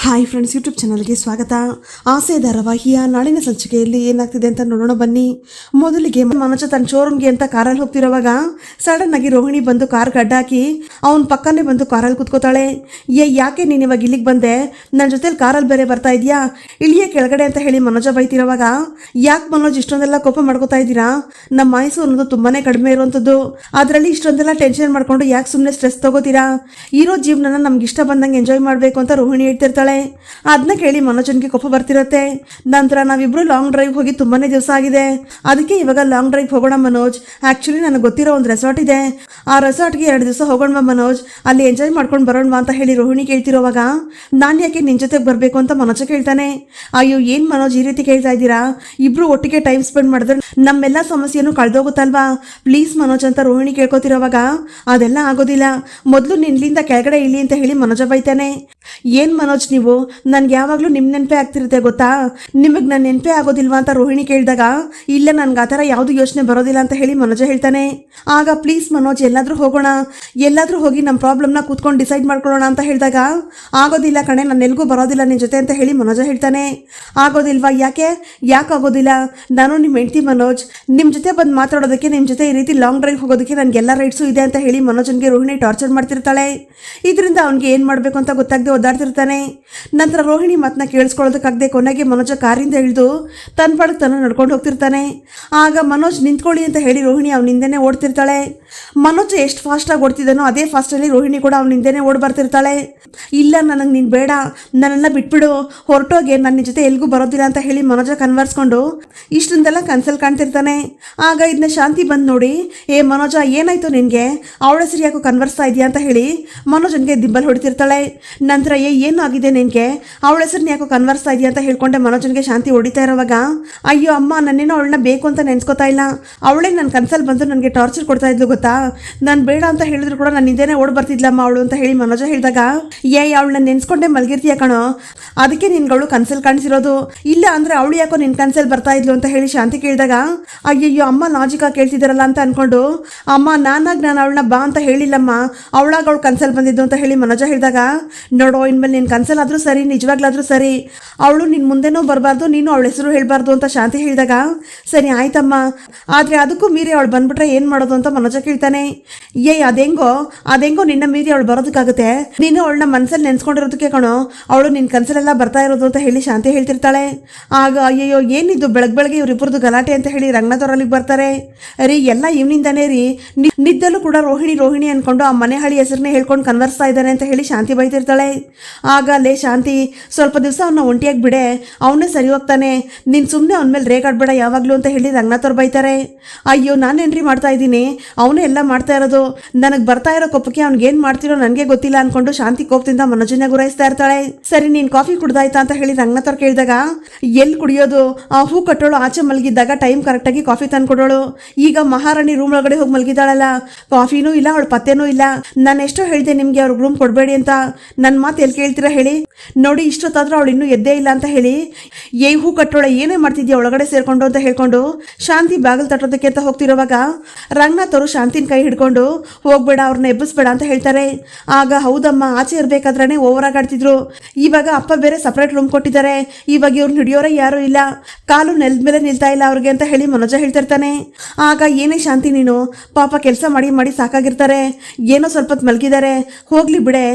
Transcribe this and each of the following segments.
Hi friends, YouTube ಚಾನಲ್ಗೆ ಸ್ವಾಗತ. ಆಸೆ ಧಾರಾವಾಹಿಯ ನಾಳಿನ ಸಂಚಿಕೆಯಲ್ಲಿ ಏನಾಗ್ತಿದೆ ಅಂತ ನೋಡೋಣ ಬನ್ನಿ. ಮೊದಲಿಗೆ ಮನೋಜ ತನ್ನ ಶೋರೂಮ್ಗೆ ಅಂತ ಕಾರಲ್ಲಿ ಹೋಗ್ತಿರೋವಾಗ ಸಡನ್ ಆಗಿ ರೋಹಿಣಿ ಬಂದು ಕಾರ್ ಗಡ್ಡ ಹಾಕಿ ಅವನ ಪಕ್ಕನೇ ಬಂದು ಕಾರಲ್ಲಿ ಕುತ್ಕೋತಾಳೆ. ಯಾಕೆ ನೀನು ಇವಾಗ ಇಲ್ಲಿಗೆ ಬಂದೆ, ನನ್ನ ಜೊತೆಲಿ ಕಾರಲ್ಲಿ ಬೇರೆ ಬರ್ತಾ ಇದೆಯಾ, ಇಳಿಯ ಕೆಳಗಡೆ ಅಂತ ಹೇಳಿ ಮನೋಜ ಬೈತಿರೋವಾಗ, ಯಾಕೆ ಮನೋಜ್ ಇಷ್ಟೊಂದೆಲ್ಲ ಕೋಪ ಮಾಡ್ಕೋತಾ ಇದ್ದೀರಾ, ನಮ್ಮ ಆಯಸ್ಸು ಅನ್ನೋದು ತುಂಬಾನೇ ಕಡಿಮೆ ಇರುವಂಥದ್ದು, ಅದರಲ್ಲಿ ಇಷ್ಟೊಂದೆಲ್ಲ ಟೆನ್ಷನ್ ಮಾಡ್ಕೊಂಡು ಯಾಕೆ ಸುಮ್ಮನೆ ಸ್ಟ್ರೆಸ್ ತಗೋತೀರಾ, ಇರೋ ಜೀವನನ ನಮ್ಗೆ ಇಷ್ಟ ಬಂದಂಗೆ ಎಂಜಾಯ್ ಮಾಡಬೇಕು ಅಂತ ರೋಹಿಣಿ ಹೇಳ್ತಿರ್ತಾಳೆ. ಅದನ್ನ ಕೇಳಿ ಮನೋಜನ್ಗೆ ಕೋಪ ಬರ್ತಿರತ್ತೆ. ನಂತರ ನಾವಿಬ್ರು ಲಾಂಗ್ ಡ್ರೈವ್ ಹೋಗಿ ತುಂಬಾನೇ ದಿವಸ ಆಗಿದೆ, ಅದಕ್ಕೆ ಇವಾಗ ಲಾಂಗ್ ಡ್ರೈವ್ ಹೋಗೋಣ ಮನೋಜ್. ಆಕ್ಚುಲಿ ನನಗೆ ಗೊತ್ತಿರೋ ಒಂದು ರೆಸಾರ್ಟ್ ಇದೆ, ಆ ರೆಸಾರ್ಟ್ಗೆ 2 ದಿವಸ ಹೋಗೋಣ ಮನೋಜ್, ಅಲ್ಲಿ ಎಂಜಾಯ್ ಮಾಡ್ಕೊಂಡು ಬರೋಣ ಅಂತ ಹೇಳಿ ರೋಹಿಣಿ ಕೇಳ್ತಿರೋವಾಗ, ನಾನು ಯಾಕೆ ನಿನ್ನ ಜೊತೆಗೆ ಬರಬೇಕು ಅಂತ ಮನೋಜ ಕೇಳ್ತಾನೆ. ಅಯ್ಯೋ ಏನು ಮನೋಜ್ ಈ ರೀತಿ ಕೇಳ್ತಾ ಇದ್ದೀರಾ, ಇಬ್ರು ಒಟ್ಟಿಗೆ ಟೈಮ್ ಸ್ಪೆಂಡ್ ಮಾಡಿದ್ರೆ ನಮ್ಮೆಲ್ಲ ಸಮಸ್ಯೆನೂ ಕಳೆದೋಗುತ್ತಲ್ವಾ, ಪ್ಲೀಸ್ ಮನೋಜ್ ಅಂತ ರೋಹಿಣಿ ಕೇಳ್ಕೊತಿರೋವಾಗ, ಅದೆಲ್ಲ ಆಗೋದಿಲ್ಲ, ಮೊದಲು ನಿನ್ನಿಂದ ಕೆಳಗಡೆ ಇಳಿ ಅಂತ ಹೇಳಿ ಮನೋಜ ಬೈತಾನೆ. ಏನು ಮನೋಜ್ ನೀವು, ನನ್ಗೆ ಯಾವಾಗಲೂ ನಿಮ್ಮ ನೆನಪೇ ಆಗ್ತಿರುತ್ತೆ ಗೊತ್ತಾ, ನಿಮಗೆ ನನ್ನ ನೆನಪೇ ಆಗೋದಿಲ್ವಾ ಅಂತ ರೋಹಿಣಿ ಕೇಳಿದಾಗ, ಇಲ್ಲ ನನ್ಗೆ ಆ ಥರ ಯಾವುದು ಯೋಚನೆ ಬರೋದಿಲ್ಲ ಅಂತ ಹೇಳಿ ಮನೋಜ ಹೇಳ್ತಾನೆ. ಆಗ ಪ್ಲೀಸ್ ಮನೋಜ್ ಎಲ್ಲಾದರೂ ಹೋಗೋಣ, ಎಲ್ಲಾದರೂ ಹೋಗಿ ನಮ್ಮ ಪ್ರಾಬ್ಲಮ್ನ ಕೂತ್ಕೊಂಡು ಡಿಸೈಡ್ ಮಾಡ್ಕೊಳ್ಳೋಣ ಅಂತ ಹೇಳಿದಾಗ, ಆಗೋದಿಲ್ಲ ಕಣೆ, ನಾನು ಎಲ್ಗೂ ಬರೋದಿಲ್ಲ ನಿನ್ನ ಜೊತೆ ಅಂತ ಹೇಳಿ ಮನೋಜ ಹೇಳ್ತಾನೆ. ಆಗೋದಿಲ್ವಾ, ಯಾಕೆ ಆಗೋದಿಲ್ಲ, ನಾನು ನಿಮ್ಮ ಹೆಂಡ್ತಿ ಮನೋಜ್, ನಿಮ್ಮ ಜೊತೆ ಬಂದು ಮಾತಾಡೋದಕ್ಕೆ, ನಿಮ್ಮ ಜೊತೆ ಈ ರೀತಿ ಲಾಂಗ್ ಡ್ರೈವ್ ಹೋಗೋದಕ್ಕೆ ನನಗೆಲ್ಲ ರೈಟ್ಸು ಇದೆ ಅಂತ ಹೇಳಿ ಮನೋಜನ್ಗೆ ರೋಹಿಣಿ ಟಾರ್ಚರ್ ಮಾಡ್ತಿರ್ತಾಳೆ. ಇದರಿಂದ ಅವನಿಗೆ ಏನು ಮಾಡಬೇಕು ಅಂತ ಗೊತ್ತಾಗದೆ ಓದಾಡ್ತಿರ್ತಾನೆ. ನಂತರ ರೋಹಿಣಿ ಮಾತನ್ನ ಕೇಳಿಸ್ಕೊಳ್ಳೋದಕ್ಕಾಗದೆ ಕೊನೆಗೆ ಮನೋಜ ಕಾರಿಂದ ಇಳಿದು ತನ್ನ ಪಾಡಕ್ಕೆ ತಾನು ನಡ್ಕೊಂಡು ಹೋಗ್ತಿರ್ತಾನೆ. ಆಗ ಮನೋಜ್ ನಿಂತ್ಕೊಳ್ಳಿ ಅಂತ ಹೇಳಿ ರೋಹಿಣಿ ಅವನಿಂದನೇ ಓಡ್ತಿರ್ತಾಳೆ. ಮನೋಜ್ ಎಷ್ಟು ಫಾಸ್ಟಾಗಿ ಓಡ್ತಿದ್ದಾನೋ ಅದೇ ಫಾಸ್ಟಲ್ಲಿ ರೋಹಿಣಿ ಕೂಡ ಅವನಿಂದನೇ ಓಡಿ ಬರ್ತಿರ್ತಾಳೆ. ಇಲ್ಲ ನನಗೆ ನೀನು ಬೇಡ, ನನ್ನನ್ನು ಬಿಟ್ಬಿಡು, ಹೊರಟೋಗೆ, ನನ್ನ ನಿನ್ನ ಜೊತೆ ಎಲ್ಗೂ ಬರೋದಿಲ್ಲ ಅಂತ ಹೇಳಿ ಮನೋಜ ಕನ್ವರ್ಸ್ಕೊಂಡು ಇಷ್ಟೊಂದೆಲ್ಲ ಕನ್ಸಲ್ಲಿ ಕಾಣ್ತಿರ್ತಾನೆ. ಆಗ ಇದನ್ನ ಶಾಂತಿ ಬಂದು ನೋಡಿ, ಏ ಮನೋಜ ಏನಾಯ್ತು ನಿನಗೆ, ಅವಳ ಹೆಸರು ಯಾಕೋ ಕನ್ವರ್ಸ್ತಾ ಇದೆಯಾ ಅಂತ ಹೇಳಿ ಮನೋಜನ್ಗೆ ದಿಬ್ಬಲ್ ಹೊಡಿತಿರ್ತಾಳೆ. ನಂತರ ಏನು ಆಗಿದೆ ನಿನಗೆ, ಅವಳ ಹೆಸರನ್ನ ಯಾಕೋ ಕನ್ವರ್ಸ್ತಾ ಇದೆಯಾ ಅಂತ ಹೇಳ್ಕೊಂಡೆ ಮನೋಜನ್ಗೆ ಶಾಂತಿ ಹೊಡಿತಾ ಇರೋವಾಗ, ಅಯ್ಯೋ ಅಮ್ಮ, ನನ್ನೇನೋ ಅವಳನ್ನ ಬೇಕು ಅಂತ ನೆನ್ಸ್ಕೊತಾ ಇಲ್ಲ, ಅವಳೇ ನನ್ನ ಕನ್ಸಲ್ಲಿ ಬಂದು ನನಗೆ ಟಾರ್ಚರ್ ಕೊಡ್ತಾ ಇದ್ಲು ಗೊತ್ತಾ, ನಾನು ಬೇಡ ಅಂತ ಹೇಳಿದ್ರು ಕೂಡ ನಾನು ಹಿಂದೆನೇ ಓಡ್ ಬರ್ತಿದ್ಲಮ್ಮ ಅವಳು ಅಂತ ಹೇಳಿ ಮನೋಜ ಹೇಳಿದಾಗ, ಅವಳನ್ನ ನೆನ್ಸ್ಕೊಂಡೆ ಮಲ್ಗಿರ್ತೀಯ ಕಣೋ, ಅದಕ್ಕೆ ನಿನ್ಗಳು ಕನ್ಸಲ್ಲಿ ಕಾಣಿಸಿರೋದು, ಇಲ್ಲ ಅಂದ್ರೆ ಅವಳು ಯಾಕೋ ನಿನ್ನ ಕನ್ಸಲ್ಲಿ ಬರ್ತಾ ಇದ್ಲು ಅಂತ ಹೇಳಿ ಶಾಂತಿ ಕೇಳಿದಾಗ, ಅಯ್ಯಯ್ಯೋ ಅಮ್ಮ ಲಾಜಿಕಾಗಿ ಕೇಳ್ತಿದ್ದಾರಲ್ಲ ಅಂತ ಅನ್ಕೊಂಡು, ಅಮ್ಮ ನಾನು ಅವಳನ್ನ ಬಾ ಅಂತ ಹೇಳಿಲ್ಲಮ್ಮ, ಅವಳಾಗ ಅವಳು ಕನ್ಸಲ್ಲಿ ಬಂದಿದ್ದು ಅಂತ ಹೇಳಿ ಮನೋಜ ಹೇಳಿದಾಗ, ನೋಡೋ ಇನ್ಮೇಲೆ ನಿನ್ನ ಕನ್ಸಲ್ಲಾದರೂ ಸರಿ, ನಿಜವಾಗ್ಲಾದ್ರೂ ಸರಿ, ಅವಳು ನಿನ್ನ ಮುಂದೆನೂ ಬರಬಾರ್ದು, ನೀನು ಅವಳ ಹೆಸರು ಹೇಳಬಾರ್ದು ಅಂತ ಶಾಂತಿ ಹೇಳಿದಾಗ, ಸರಿ ಆಯ್ತಮ್ಮ, ಆದರೆ ಅದಕ್ಕೂ ಮೀರಿ ಅವಳು ಬಂದ್ಬಿಟ್ರೆ ಏನು ಮಾಡೋದು ಅಂತ ಮನೋಜ ಕೇಳ್ತಾನೆ. ಅದೆಂಗೋ ನಿನ್ನ ಮೀರಿ ಅವಳು ಬರೋದಕ್ಕಾಗುತ್ತೆ, ನೀನು ಅವಳನ್ನ ಮನಸ್ಸಲ್ಲಿ ನೆನ್ಸ್ಕೊಂಡಿರೋದಕ್ಕೆ ಕಣೋ ಅವಳು ನಿನ್ನ ಕನಸಲೆಲ್ಲ ಬರ್ತಾ ಇರೋದು ಅಂತ ಹೇಳಿ ಶಾಂತಿ ಹೇಳ್ತಿರ್ತಾಳೆ. ಆಗ ಅಯ್ಯಯ್ಯೋ ಏನಿದ್ದು ಬೆಳಗ್ಗೆ ಇವರಿಬ್ಬರದು ಗಲಾಟೆ ಅಂತ ಹೇಳಿ ರಂಗನಾಥ್ ಅವ್ರು ಅಲ್ಲಿಗೆ ಬರ್ತಾರೆ. ರೀ ಎಲ್ಲ ಇವನಿಂದಾನೇ ರೀ, ನಿದ್ದಲ್ಲೂ ಕೂಡ ರೋಹಿಣಿ ಅನ್ಕೊಂಡು ಆ ಮನೆ ಹಳಿ ಹೆಸರನ್ನೇ ಹೇಳ್ಕೊಂಡು ಕನ್ವರ್ಸ್ತಾ ಇದ್ದಾನೆ ಅಂತ ಹೇಳಿ ಶಾಂತಿ ಬೈತಿರ್ತಾಳೆ. ಆಗ ಲೇ ಶಾಂತಿ, ಸ್ವಲ್ಪ ದಿವಸ ಅವನ್ನ ಒಂಟಿಯಾಗಿ ಬಿಡೆ, ಅವನೇ ಸರಿ ಹೋಗ್ತಾನೆ, ನೀನು ಸುಮ್ಮನೆ ಅವನ ಮೇಲೆ ರೇಗಾಡ್ಬೇಡ ಯಾವಾಗಲೂ ಅಂತ ಹೇಳಿ ರಂಗನಾಥ್ ಅವ್ರು ಬೈತಾರೆ. ಅಯ್ಯೋ ನಾನೇನ್ರಿ ಮಾಡ್ತಾ ಇದ್ದೀನಿ, ಅವನೇ ಎಲ್ಲ ಮಾಡ್ತಾ ಇರೋದು, ನನಗೆ ಬರ್ತಾ ಇರೋ ಕೋಪಕ್ಕೆ ಅವ್ನಿಗೇನು ಮಾಡ್ತಿರೋ ನನಗೆ ಗೊತ್ತಿಲ್ಲ ಅನ್ಕೊಂಡು ಶಾಂತಿ ಕೋಪದಿಂದ ಮನೋಜನ್ನ ಗುರಾಯಿಸ್ತಾ ಇರ್ತಾಳೆ. ಸರಿ ನೀನು ಕಾಫಿ ಕುಡ್ದಾಯ್ತಾ ಅಂತ ಹೇಳಿ ರಂಗನಾಥ್ ಅವ್ರು ಕೇಳಿದಾಗ, ಎಲ್ಲಿ ಕುಡಿಯೋದು, ಆ ಹೂ ಕಟ್ಟೋಳು ಆಚೆ ಮಲಗಿದ್ದಾಗ ಟೈಮ್ ಕರೆಕ್ಟಾಗಿ ಕಾಫಿ ತಂದು ಕೊಡೋಳು, ಈಗ ಮಹಾರಾಣಿ ರೂಮ್ ಒಳಗಡೆ ಹೋಗಿ ಮಲಗಿದಾಳಲ್ಲ, ಕಾಫಿನೂ ಇಲ್ಲ, ಅವಳು ಪತ್ತೇನೂ ಇಲ್ಲ, ನಾನು ಎಷ್ಟೋ ಹೇಳಿದೆ ನಿಮಗೆ ಅವ್ರಿಗೆ ರೂಮ್ ಕೊಡಬೇಡಿ ಅಂತ, ನನ್ನ ಮಾತು ಎಲ್ಲಿ ಕೇಳ್ತೀರಾ ಹೇಳಿ, ನೋಡಿ ಇಷ್ಟೊತ್ತಾದ್ರೂ ಅವಳು ಇನ್ನೂ ಎದ್ದೇ ಇಲ್ಲ ಅಂತ ಹೇಳಿ, ಹೂ ಕಟ್ಟೋಳೆ ಏನೇ ಮಾಡ್ತಿದ್ಯಾ ಒಳಗಡೆ ಸೇರ್ಕೊಂಡು ಅಂತ ಹೇಳ್ಕೊಂಡು ಶಾಂತಿ ಬಾಗಿಲು ತಟ್ಟೋದಕ್ಕೆ ಅಂತ ಹೋಗ್ತಿರೋವಾಗ ರಂಗನಾಥ್ ಅವರು ಶಾಂತಿನ ಕೈ ಹಿಡ್ಕೊಂಡು ಹೋಗ್ಬೇಡ, ಅವ್ರನ್ನ ಎಬ್ಬಿಸ್ಬೇಡ ಅಂತ ಹೇಳ್ತಾರೆ. ಆಗ ಹೌದಮ್ಮ, ಆಚೆ ಇರಬೇಕಾದ್ರೇ ಓವರ್ ಆಗಿ ಆಡ್ತಿದ್ರು, ಇವಾಗ ಅಪ್ಪ ಬೇರೆ ಸಪ್ರೇಟ್ ರೂಮ್ ಕೊಟ್ಟಿದ್ದಾರೆ, ಇವಾಗ ಇವ್ರನ್ನ ಹಿಡಿಯೋರೇ ಯಾರೂ ಇಲ್ಲ, ಕಾಲು ನೆಲದ ಮೇಲೆ ನಿಲ್ತಾ ಇಲ್ಲ ಅವ್ರಿಗೆ ಅಂತ ಹೇಳಿ ಮನೋಜ ಹೇಳ್ತಿರ್ತಾನೆ. ಆಗ ಏನೇ ಶಾಂತಿ ನೀನು, ಪಾಪ ಕೆಲಸ ಮಾಡಿ ಸಾಕಾಗಿರ್ತಾರೆ, ಏನೋ ಸ್ವಲ್ಪ ಹೊತ್ತು ಮಲಗಿದ್ದಾರೆ, ಹೋಗ್ಲಿ ಬಿಡೆ,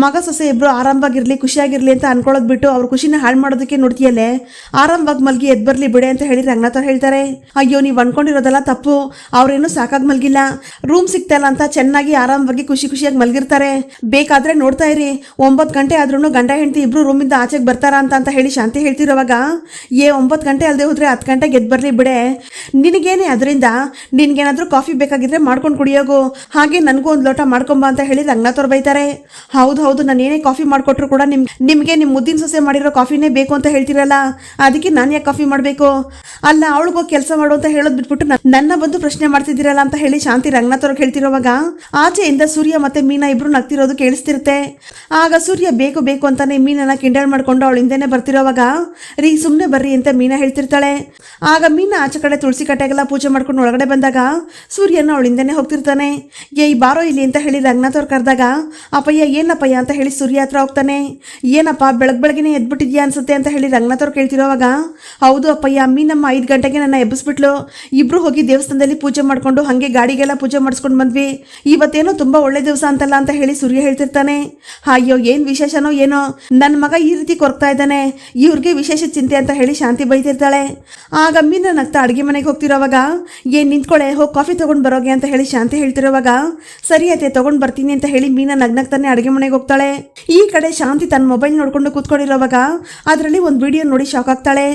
ಮಗ ಸೊಸೆ ಇಬ್ರು ಆರಾಮವಾಗಿರ್ಲಿ ಖುಷಿಯಾಗಿರ್ಲಿ ಅಂತ ಅನ್ಕೊಳ್ಳೋದು ಬಿಟ್ಟು ಅವ್ರ ಖುಷಿನ ಹಾಳು ಮಾಡೋದಕ್ಕೆ ನೋಡ್ತೀಯಲ್ಲೇ, ಆರಾಮವಾಗಿ ಮಲಗಿ ಎದ್ದು ಬರಲಿ ಬಿಡೆ ಅಂತ ಹೇಳಿ ರಂಗನಾಥ್ ಅವ್ರು ಹೇಳ್ತಾರೆ. ಅಯ್ಯೋ ನೀವು ಅನ್ಕೊಂಡಿರೋದೆಲ್ಲ ತಪ್ಪು, ಅವ್ರೇನು ಸಾಕಾಗಿ ಮಲಗಿಲ್ಲ, ರೂಮ್ ಸಿಗ್ತಲ್ಲ ಅಂತ ಚೆನ್ನಾಗಿ ಆರಾಮವಾಗಿ ಖುಷಿಯಾಗಿ ಮಲಗಿರ್ತಾರೆ, ಬೇಕಾದ್ರೆ ನೋಡ್ತಾ ಇರಿ, 9 ಗಂಟೆ ಆದ್ರೂ ಗಂಡ ಹೆಂಡತಿ ಇಬ್ರು ರೂಮಿಂದ ಆಚೆಗೆ ಬರ್ತಾರ ಅಂತ ಹೇಳಿ ಶಾಂತಿ ಹೇಳ್ತಿರೋವಾಗ, 9 ಗಂಟೆ ಅಲ್ಲದೆ ಹೋದ್ರೆ 10 ಗಂಟೆಗೆ ಎದ್ದು ಬರಲಿ ಬಿಡೆ, ನಿನಗೇನೆ ಅದರಿಂದ, ನಿನ್ಗೇನಾದ್ರೂ ಕಾಫಿ ಬೇಕಾಗಿದ್ರೆ ಮಾಡ್ಕೊಂಡು ಕುಡಿಯೋಗು, ಹಾಗೆ ನನಗೂ ಒಂದು ಲೋಟ ಮಾಡ್ಕೊಂಬ ಅಂತ ಹೇಳಿ ರಂಗನಾಥ್ ಅವ್ರು ಬೈತಾರೆ. ಹೌದು ನಾನು ಏನೇ ಕಾಫಿ ಮಾಡಿಕೊಟ್ರು ಕೂಡ ನಿಮಗೆ ನಿಮ್ಮ ಮುದ್ದಿನ ಸೊಸೆ ಮಾಡಿರೋ ಕಾಫಿನೇ ಬೇಕು ಅಂತ ಹೇಳ್ತಿರಲ್ಲ, ಅದಕ್ಕೆ ನಾನು ಯಾಕೆ ಕಾಫಿ ಮಾಡಬೇಕು, ಅಲ್ಲ ಅವಳಿಗೋಗಿ ಕೆಲಸ ಮಾಡು ಅಂತ ಹೇಳೋದು ಬಿಟ್ಬಿಟ್ಟು ನನ್ನ ಬಂದು ಪ್ರಶ್ನೆ ಮಾಡ್ತಿದ್ದೀರಲ್ಲ ಅಂತ ಹೇಳಿ ಶಾಂತಿ ರಂಗನಾಥ್ ಅವ್ರಿಗೆ ಹೇಳ್ತಿರೋವಾಗ ಆಚೆಯಿಂದ ಸೂರ್ಯ ಮತ್ತೆ ಮೀನಾ ಇಬ್ರು ನಗ್ತಿರೋದು ಕೇಳಿಸ್ತಿರುತ್ತೆ. ಆಗ ಸೂರ್ಯ ಬೇಕು ಅಂತಾನೆ ಮೀನನ್ನ ಕಿಂಡಲ್ ಮಾಡ್ಕೊಂಡು ಅವಳು ಹಿಂದೆನೆ ಬರ್ತಿರೋವಾಗ, ರೀ ಸುಮ್ಮನೆ ಬರ್ರಿ ಅಂತ ಮೀನಾ ಹೇಳ್ತಿರ್ತಾಳೆ. ಆಗ ಮೀನಾ ಆಚೆ ಕಡೆ ತುಳಸಿ ಕಟ್ಟೆಗೆಲ್ಲ ಪೂಜೆ ಮಾಡ್ಕೊಂಡು ಒಳಗಡೆ ಬಂದಾಗ ಸೂರ್ಯನ ಅವಳು ಹಿಂದೆನೆ ಹೋಗ್ತಿರ್ತಾನೆ. ಬಾರೋ ಇಲ್ಲಿ ಅಂತ ಹೇಳಿ ರಂಗನಾಥ್ ಅವ್ರು ಕರೆದಾಗ, ಅಪ್ಪಯ್ಯ ಏನಪ್ಪಯ್ಯ ಅಂತ ಹೇಳಿ ಸೂರ್ಯ ಹತ್ರ ಹೋಗ್ತಾನೆ. ಏನಪ್ಪ ಬೆಳಗ್ಗೆನೆ ಎದ್ಬಿಟ್ಟಿದ್ಯಾ ಅನ್ಸುತ್ತೆ ಅಂತ ಹೇಳಿ ರಂಗನಾಥ್ ಅವ್ರು ಕೇಳ್ತಿರೋವಾಗ, ಹೌದು ಅಪ್ಪಯ್ಯ, ನಮ್ಮ 5 ಗಂಟೆಗೆ ನನ್ನ ಎಬ್ಬಿಸ್ಬಿಟ್ಲು. ಇಬ್ರು ಹೋಗಿ ದೇವಸ್ಥಾನದಲ್ಲಿ ಪೂಜೆ ಮಾಡ್ಕೊಂಡು ಹಾಗೆ ಗಾಡಿಗೆಲ್ಲ ಪೂಜೆ ಮಾಡಿಸ್ಕೊಂಡು ಬಂದ್ವಿ. ಇವತ್ತೇನೋ ತುಂಬಾ ಒಳ್ಳೆ ದಿವಸ ಅಂತಲ್ಲ ಅಂತ ಹೇಳಿ ಸೂರ್ಯ ಹೇಳ್ತಿರ್ತಾನೆ. ಅಯ್ಯೋ ಏನ್ ವಿಶೇಷನೋ ಏನೋ, ನನ್ನ ಮಗ ಈ ರೀತಿ ಕೊರಗ್ತಾ ಇದ್ದಾನೆ, ಇವ್ರಿಗೆ ವಿಶೇಷ ಚಿಂತೆ ಅಂತ ಹೇಳಿ ಶಾಂತಿ ಬೈತಿರ್ತಾಳೆ. ಆಗ ಮೀನ ನಗ್ತಾ ಅಡುಗೆ ಮನೆಗೆ ಹೋಗ್ತಿರೋವಾಗ, ಏನ್ ನಿಂತ್ಕೊಳ್ಳೆ, ಹೋಗಿ ಕಾಫಿ ತಗೊಂಡ್ ಬರೋಗೆ ಅಂತ ಹೇಳಿ ಶಾಂತಿ ಹೇಳ್ತಿರೋವಾಗ, ಸರಿ ಅತ್ತೆ ತಗೊಂಡ್ ಬರ್ತೀನಿ ಅಂತ ಹೇಳಿ ಮೀನ ನಗ್ನಗ್ತಾನೆ ಅಡುಗೆ ಮನೆಗೆ ಹೋಗ್ತಾಳೆ. ಈ ಕಡೆ ಶಾಂತಿ ತನ್ನ ಮೊಬೈಲ್ ನೋಡ್ಕೊಂಡು ಕೂತ್ಕೊಂಡಿರೋವಾಗ ಅದರಲ್ಲಿ ಒಂದು ವಿಡಿಯೋ ನೋಡಿ ಶಾಕ್ ಆಗ್ತಾಳೆ.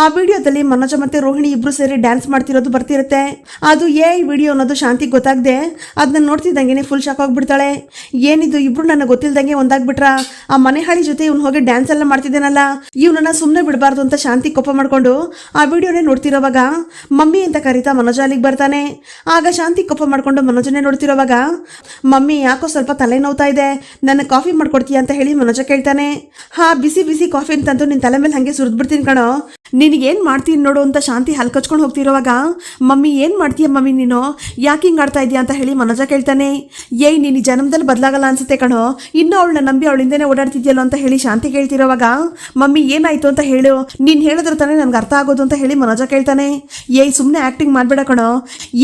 ಆ ವಿಡಿಯೋದಲ್ಲಿ ಮನೋಜ ಮತ್ತೆ ರೋಹಿಣಿ ಇಬ್ರು ಸೇರಿ ಡ್ಯಾನ್ಸ್ ಮಾಡ್ತಿರೋದು ಬರ್ತಿರುತ್ತೆ. ಅದು ವಿಡಿಯೋ ಅನ್ನೋದು ಶಾಂತಿಗೆ ಗೊತ್ತಾಗದೆ ಅದನ್ನ ನೋಡ್ತಿದ್ದಂಗೆ ಫುಲ್ ಶಾಕ್ ಆಗ್ಬಿಡ್ತಾಳೆ. ಏನಿದು, ಇಬ್ರು ನನಗೆ ಗೊತ್ತಿಲ್ದಂಗೆ ಒಂದಾಗ್ಬಿಟ್ರ, ಆ ಮನೆ ಹಾಳಿ ಜೊತೆ ಇವ್ನು ಹೋಗಿ ಡ್ಯಾನ್ಸ್ ಎಲ್ಲ ಮಾಡ್ತಿದ್ದೇನಲ್ಲ, ಇವನನ್ನ ಸುಮ್ಮನೆ ಬಿಡಬಾರ್ದು ಅಂತ ಶಾಂತಿ ಕೋಪ ಮಾಡ್ಕೊಂಡು ಆ ವಿಡಿಯೋನೇ ನೋಡ್ತಿರೋವಾಗ ಮಮ್ಮಿ ಅಂತ ಕರೀತಾ ಮನೋಜ ಅಲ್ಲಿಗೆ ಬರ್ತಾನೆ. ಆಗ ಶಾಂತಿ ಕೋಪ ಮಾಡ್ಕೊಂಡು ಮನೋಜನೇ ನೋಡ್ತಿರೋವಾಗ, ಮಮ್ಮಿ ಯಾಕೋ ಸ್ವಲ್ಪ ತಲೆ ನೋವ್ತಾ ಇದೆ, ನನ್ನ ಕಾಫಿ ಮಾಡ್ಕೊಡ್ತೀಯ ಅಂತ ಹೇಳಿ ಮನೋಜ ಕೇಳ್ತಾನೆ. ಹಾ, ಬಿಸಿ ಬಿಸಿ ಕಾಫಿ ಅಂತಂದು ನಿನ್ನ ತಲೆ ಮೇಲೆ ಹಾಗೆ ಸುರಿದ್ಬಿಡ್ತೀನಿ ಕಣೋ, ನಿನಗೇನು ಮಾಡ್ತೀನಿ ನೋಡು ಅಂತ ಶಾಂತಿ ಹಲ್ಕಚ್ಕೊಂಡು ಹೋಗ್ತಿರೋವಾಗ, ಮಮ್ಮಿ ಏನು ಮಾಡ್ತೀಯ ಮಮ್ಮಿ ನೀನು, ಯಾಕೆ ಹಿಂಗೆ ಆಡ್ತಾ ಇದೆಯಾ ಅಂತ ಹೇಳಿ ಮನೋಜ ಕೇಳ್ತಾನೆ. ನೀನು ಜನ್ಮದಲ್ಲಿ ಬದಲಾಗಲ್ಲ ಅನ್ಸುತ್ತೆ ಕಣೋ, ಇನ್ನೂ ಅವಳನ್ನ ನಂಬಿ ಅವಳಿಂದನೇ ಓಡಾಡ್ತಿದ್ಯಲ್ಲೋ ಅಂತ ಹೇಳಿ ಶಾಂತಿ ಕೇಳ್ತಿರೋವಾಗ, ಮಮ್ಮಿ ಏನಾಯ್ತು ಅಂತ ಹೇಳು, ನೀನು ಹೇಳಿದ್ರೆ ತಾನೇ ನನಗೆ ಅರ್ಥ ಆಗೋದು ಅಂತ ಹೇಳಿ ಮನೋಜ ಕೇಳ್ತಾನೆ. ಸುಮ್ಮನೆ ಆ್ಯಕ್ಟಿಂಗ್ ಮಾಡಬೇಡ ಕಣೋ,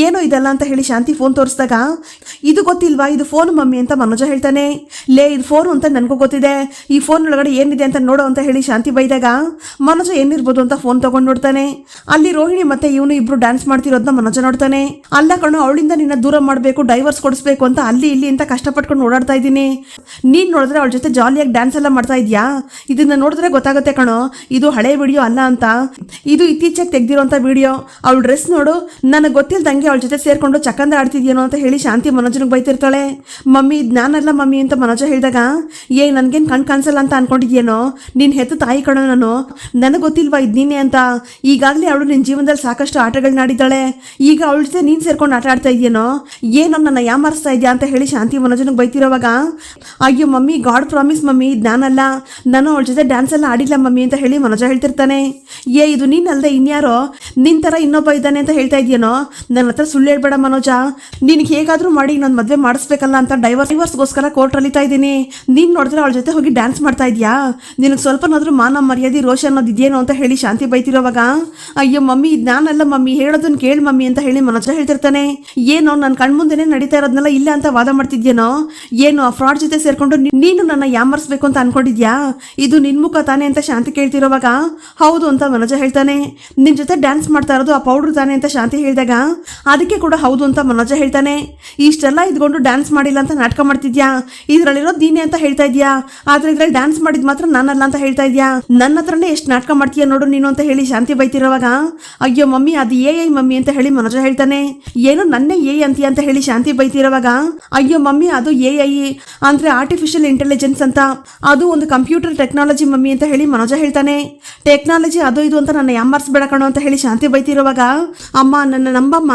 ಏನೋ ಇದಲ್ಲ ಅಂತ ಹೇಳಿ ಶಾಂತಿ ಫೋನ್ ತೋರಿಸಿದಾಗ, ಇದು ಗೊತ್ತಿಲ್ವಾ, ಇದು ಫೋನ್ ಮಮ್ಮಿ ಅಂತ ಮನೋಜ ಹೇಳ್ತಾನೆ. ಇದು ಫೋನು ಅಂತ ನನಗೂ ಗೊತ್ತಿದೆ, ಈ ಫೋನ್ ಒಳಗಡೆ ಏನಿದೆ ಅಂತ ನೋಡು ಅಂತ ಹೇಳಿ ಶಾಂತಿ ಬೈದಾಗ ಮನೋಜ ಏನಿರ್ಬೋದು ಅಂತ ಫೋನ್ ತಗೊಂಡು ನೋಡ್ತಾನೆ. ಅಲ್ಲಿ ರೋಹಿಣಿ ಮತ್ತೆ ಇವನು ಇಬ್ರು ಡ್ಯಾನ್ಸ್ ಮಾಡ್ತಿರೋದನ್ನ ಮನೋಜ ನೋಡ್ತಾನೆ. ಅಲ್ಲ ಕಣೋ, ಅವಳಿಂದ ನಿನ್ನ ದೂರ ಮಾಡಬೇಕು, ಡೈವರ್ಸ್ ಕೊಡಿಸ್ಬೇಕು ಅಂತ ಅಲ್ಲಿ ಇಲ್ಲಿ ಅಂತ ಕಷ್ಟಪಟ್ಕೊಂಡು ಓಡಾಡ್ತಾ ಇದ್ದೀನಿ, ನೀನು ನೋಡಿದ್ರೆ ಅವಳ ಜೊತೆ ಜಾಲಿಯಾಗಿ ಡ್ಯಾನ್ಸ್ ಎಲ್ಲ ಮಾಡ್ತಾ ಇದೆಯಾ, ಇದನ್ನ ನೋಡಿದ್ರೆ ಗೊತ್ತಾಗುತ್ತೆ ಕಣೋ ಇದು ಹಳೆ ವಿಡಿಯೋ ಅಲ್ಲ ಅಂತ, ಇದು ಇತ್ತೀಚೆಗೆ ತೆಗ್ದಿರೋಂಥ ವಿಡಿಯೋ, ಅವಳ ಡ್ರೆಸ್ ನೋಡು, ನನಗೆ ಗೊತ್ತಿಲ್ದಂಗೆ ಅವಳ ಜೊತೆ ಸೇರ್ಕೊಂಡು ಚಕ್ಕಂದ ಆಡ್ತಿದ್ಯೇನೋ ಅಂತ ಹೇಳಿ ಶಾಂತಿ ಮನೋಜನಿಗೆ ಬೈತಿರ್ತಾಳೆ. ಮಮ್ಮಿ ನಾನಲ್ಲ ಮಮ್ಮಿ ಅಂತ ಮನೋಜ ಹೇಳಿದಾಗ, ನನ್ಗೇನು ಕಣ್ ಕಾಣಿಸಲ್ಲ ಅಂತ ಅನ್ಕೊಂಡಿದ್ಯೇನೋ, ನೀನು ಹೆತ್ತ ತಾಯಿ ಕಣೋ ನಾನು, ನನಗೆ ಗೊತ್ತಿಲ್ವಾ ಇದು ನೀನೆ ಅಂತ, ಈಗಾಗಲೇ ಅವಳು ನಿನ್ನ ಜೀವನದಲ್ಲಿ ಸಾಕಷ್ಟು ಆಟಗಳನ್ನ ಆಡಿದ್ದಾಳೆ, ಈಗ ಅವಳ ಜೊತೆ ನೀನು ಸೇರ್ಕೊಂಡು ಆಟ ಆಡ್ತಾ ಇದೆಯೇನೋ, ಏನೋ ನನ್ನ ಯಾಮಾರಿಸ್ತಾ ಇದೆಯಾ ಅಂತ ಹೇಳಿ ಶಾಂತಿ ಮನೋಜನಿಗೆ ಬೈತಿರೋವಾಗ, ಅಯ್ಯೋ ಮಮ್ಮಿ ಗಾಡ್ ಪ್ರಾಮಿಸ್ ಮಮ್ಮಿ ಇದು ನಾನಲ್ಲ, ನಾನು ಅವಳ ಜೊತೆ ಡ್ಯಾನ್ಸ್ ಎಲ್ಲ ಆಡಿಲ್ಲ ಮಮ್ಮಿ ಅಂತ ಹೇಳಿ ಮನೋಜ ಹೇಳ್ತಿರ್ತಾನೆ. ಇದು ನೀನಲ್ಲದೆ ಇನ್ಯಾರೋ, ನಿನ್ನ ಥರ ಇನ್ನೊಬ್ಬ ಇದ್ದಾನೆ ಅಂತ ಹೇಳ್ತಾ ಇದೆಯೇನೋ, ನನ್ನ ಹತ್ರ ಸುಳ್ಳು ಹೇಳ್ಬೇಡ ಮನೋಜ, ನಿನಗೆ ಹೇಗಾದರೂ ಮಾಡಿ ನನ್ನ ಮದುವೆ ಮಾಡಿಸ್ಬೇಕಲ್ಲ ಅಂತ ಡೈವರ್ಸ್ಗೋಸ್ಕರ ಕೋರ್ಟ್ ಅಲಿತಾ ಇದ್ದೀನಿ, ನೀನು ನೋಡಿದ್ರೆ ಅವಳ ಜೊತೆ ಹೋಗಿ ಡ್ಯಾನ್ಸ್ ಮಾಡ್ತಾ ಇದೆಯಾ, ನಿನಗೆ ಸ್ವಲ್ಪನಾದ್ರೂ ಮಾನ ಮರ್ಯಾದೆ ರೋಷ ಅನ್ನೋದು ಇದೆಯೇನೋ ಅಂತ ಹೇಳಿ ಶಾಂತಿ ಬೈತಿರೋವಾಗ, ಅಯ್ಯೋ ಮಮ್ಮಿ ಇದು ನಾನಲ್ಲ ಮಮ್ಮಿ, ಹೇಳೋದನ್ನ ಕೇಳಿ ಮಮ್ಮಿ ಅಂತ ಹೇಳಿ ಮನೋಜ ಹೇಳ್ತಿರ್ತಾನೆ. ಏನೋ ನನ್ನ ಕಣ್ಮುಂದೆನೇ ನಡೀತಾ ಇರೋದನ್ನೆಲ್ಲ ಇಲ್ಲ ಅಂತ ವಾದ ಮಾಡ್ತಿದ್ಯೇನೋ, ಏನು ಆ ಫ್ರಾಡ್ ಜೊತೆ ಸೇರ್ಕೊಂಡು ನೀನು ನನ್ನ ಯಾಮರ್ಸ್ಬೇಕು ಅಂತ ಅನ್ಕೊಂಡಿದ್ಯಾ, ಇದು ನಿನ್ ಮುಖ ತಾನೆ ಅಂತ ಶಾಂತಿ ಕೇಳ್ತಿರೋವಾಗ, ಹೌದು ಅಂತ ಮನೋಜ ಹೇಳ್ತಾನೆ. ನಿನ್ ಜೊತೆ ಡ್ಯಾನ್ಸ್ ಮಾಡ್ತಾ ಇರೋದು ಆ ಪೌಡ್ರ್ ತಾನೆ ಅಂತ ಶಾಂತಿ ಹೇಳಿದಾಗ, ಅದಕ್ಕೆ ಕೂಡ ಹೌದು ಅಂತ ಮನೋಜ ಹೇಳ್ತಾನೆ. ಇಷ್ಟೆಲ್ಲ ಇದ್ಕೊಂಡು ಡ್ಯಾನ್ಸ್ ಮಾಡಿಲ್ಲ ಅಂತ ನಾಟಕ ಮಾಡ್ತಿದ್ಯಾ, ಇದ್ರಲ್ಲಿರೋದು ನೀನೆ ಅಂತ ಹೇಳ್ತಾ ಇದೆಯಾ, ಆದ್ರೆ ಇದ್ರಲ್ಲಿ ಡ್ಯಾನ್ಸ್ ಮಾಡಿದ್ ಮಾತ್ರ ನಾನಲ್ಲ ಅಂತ ಹೇಳ್ತಾ ಇದೆಯಾ, ನನ್ನ ಹತ್ರನೇ ಎಷ್ಟು ನಾಟಕ ಮಾಡ್ತೀಯ ನೋಡು ನೀನು ಅಂತ ಹೇಳಿ ಶಾಂತಿ ಬೈತಿರೋವಾಗ, ಅಯ್ಯೋ ಮಮ್ಮಿ ಅದು ಮಮ್ಮಿ ಅಂತ ಹೇಳಿ ಮನೋಜ ಹೇಳ್ತಾನೆ. ಏನೋ ನನ್ನೇ ಅಂತೀಯ ಅಂತ ಹೇಳಿ ಶಾಂತಿ ಬೈತಿರೋವಾಗ, ಅಯ್ಯೋ ಮಮ್ಮಿ ಅದು ಅಂದ್ರೆ ಆರ್ಟಿಫಿಷಿಯಲ್ ಇಂಟೆಲಿಜೆನ್ಸ್ ಅಂತ, ಅದು ಒಂದು ಕಂಪ್ಯೂಟರ್ ಟೆಕ್ನಾಲಜಿ ಮಮ್ಮಿ ಅಂತ ಹೇಳಿ ಮನೋಜ ಹೇಳ್ತಾನೆ. ಟೆಕ್ನಾಲಜಿ ಅದು ಇದು ಅಂತ ನನ್ನ ಯಾಮಾರಿಸ್ಬೇಡ ಕಣೋ ಅಂತ ಹೇಳಿ ಶಾಂತಿ ಬೈತಿರೋವಾಗ, ಅಮ್ಮ ನನ್ನ ನಂಬಮ್ಮ,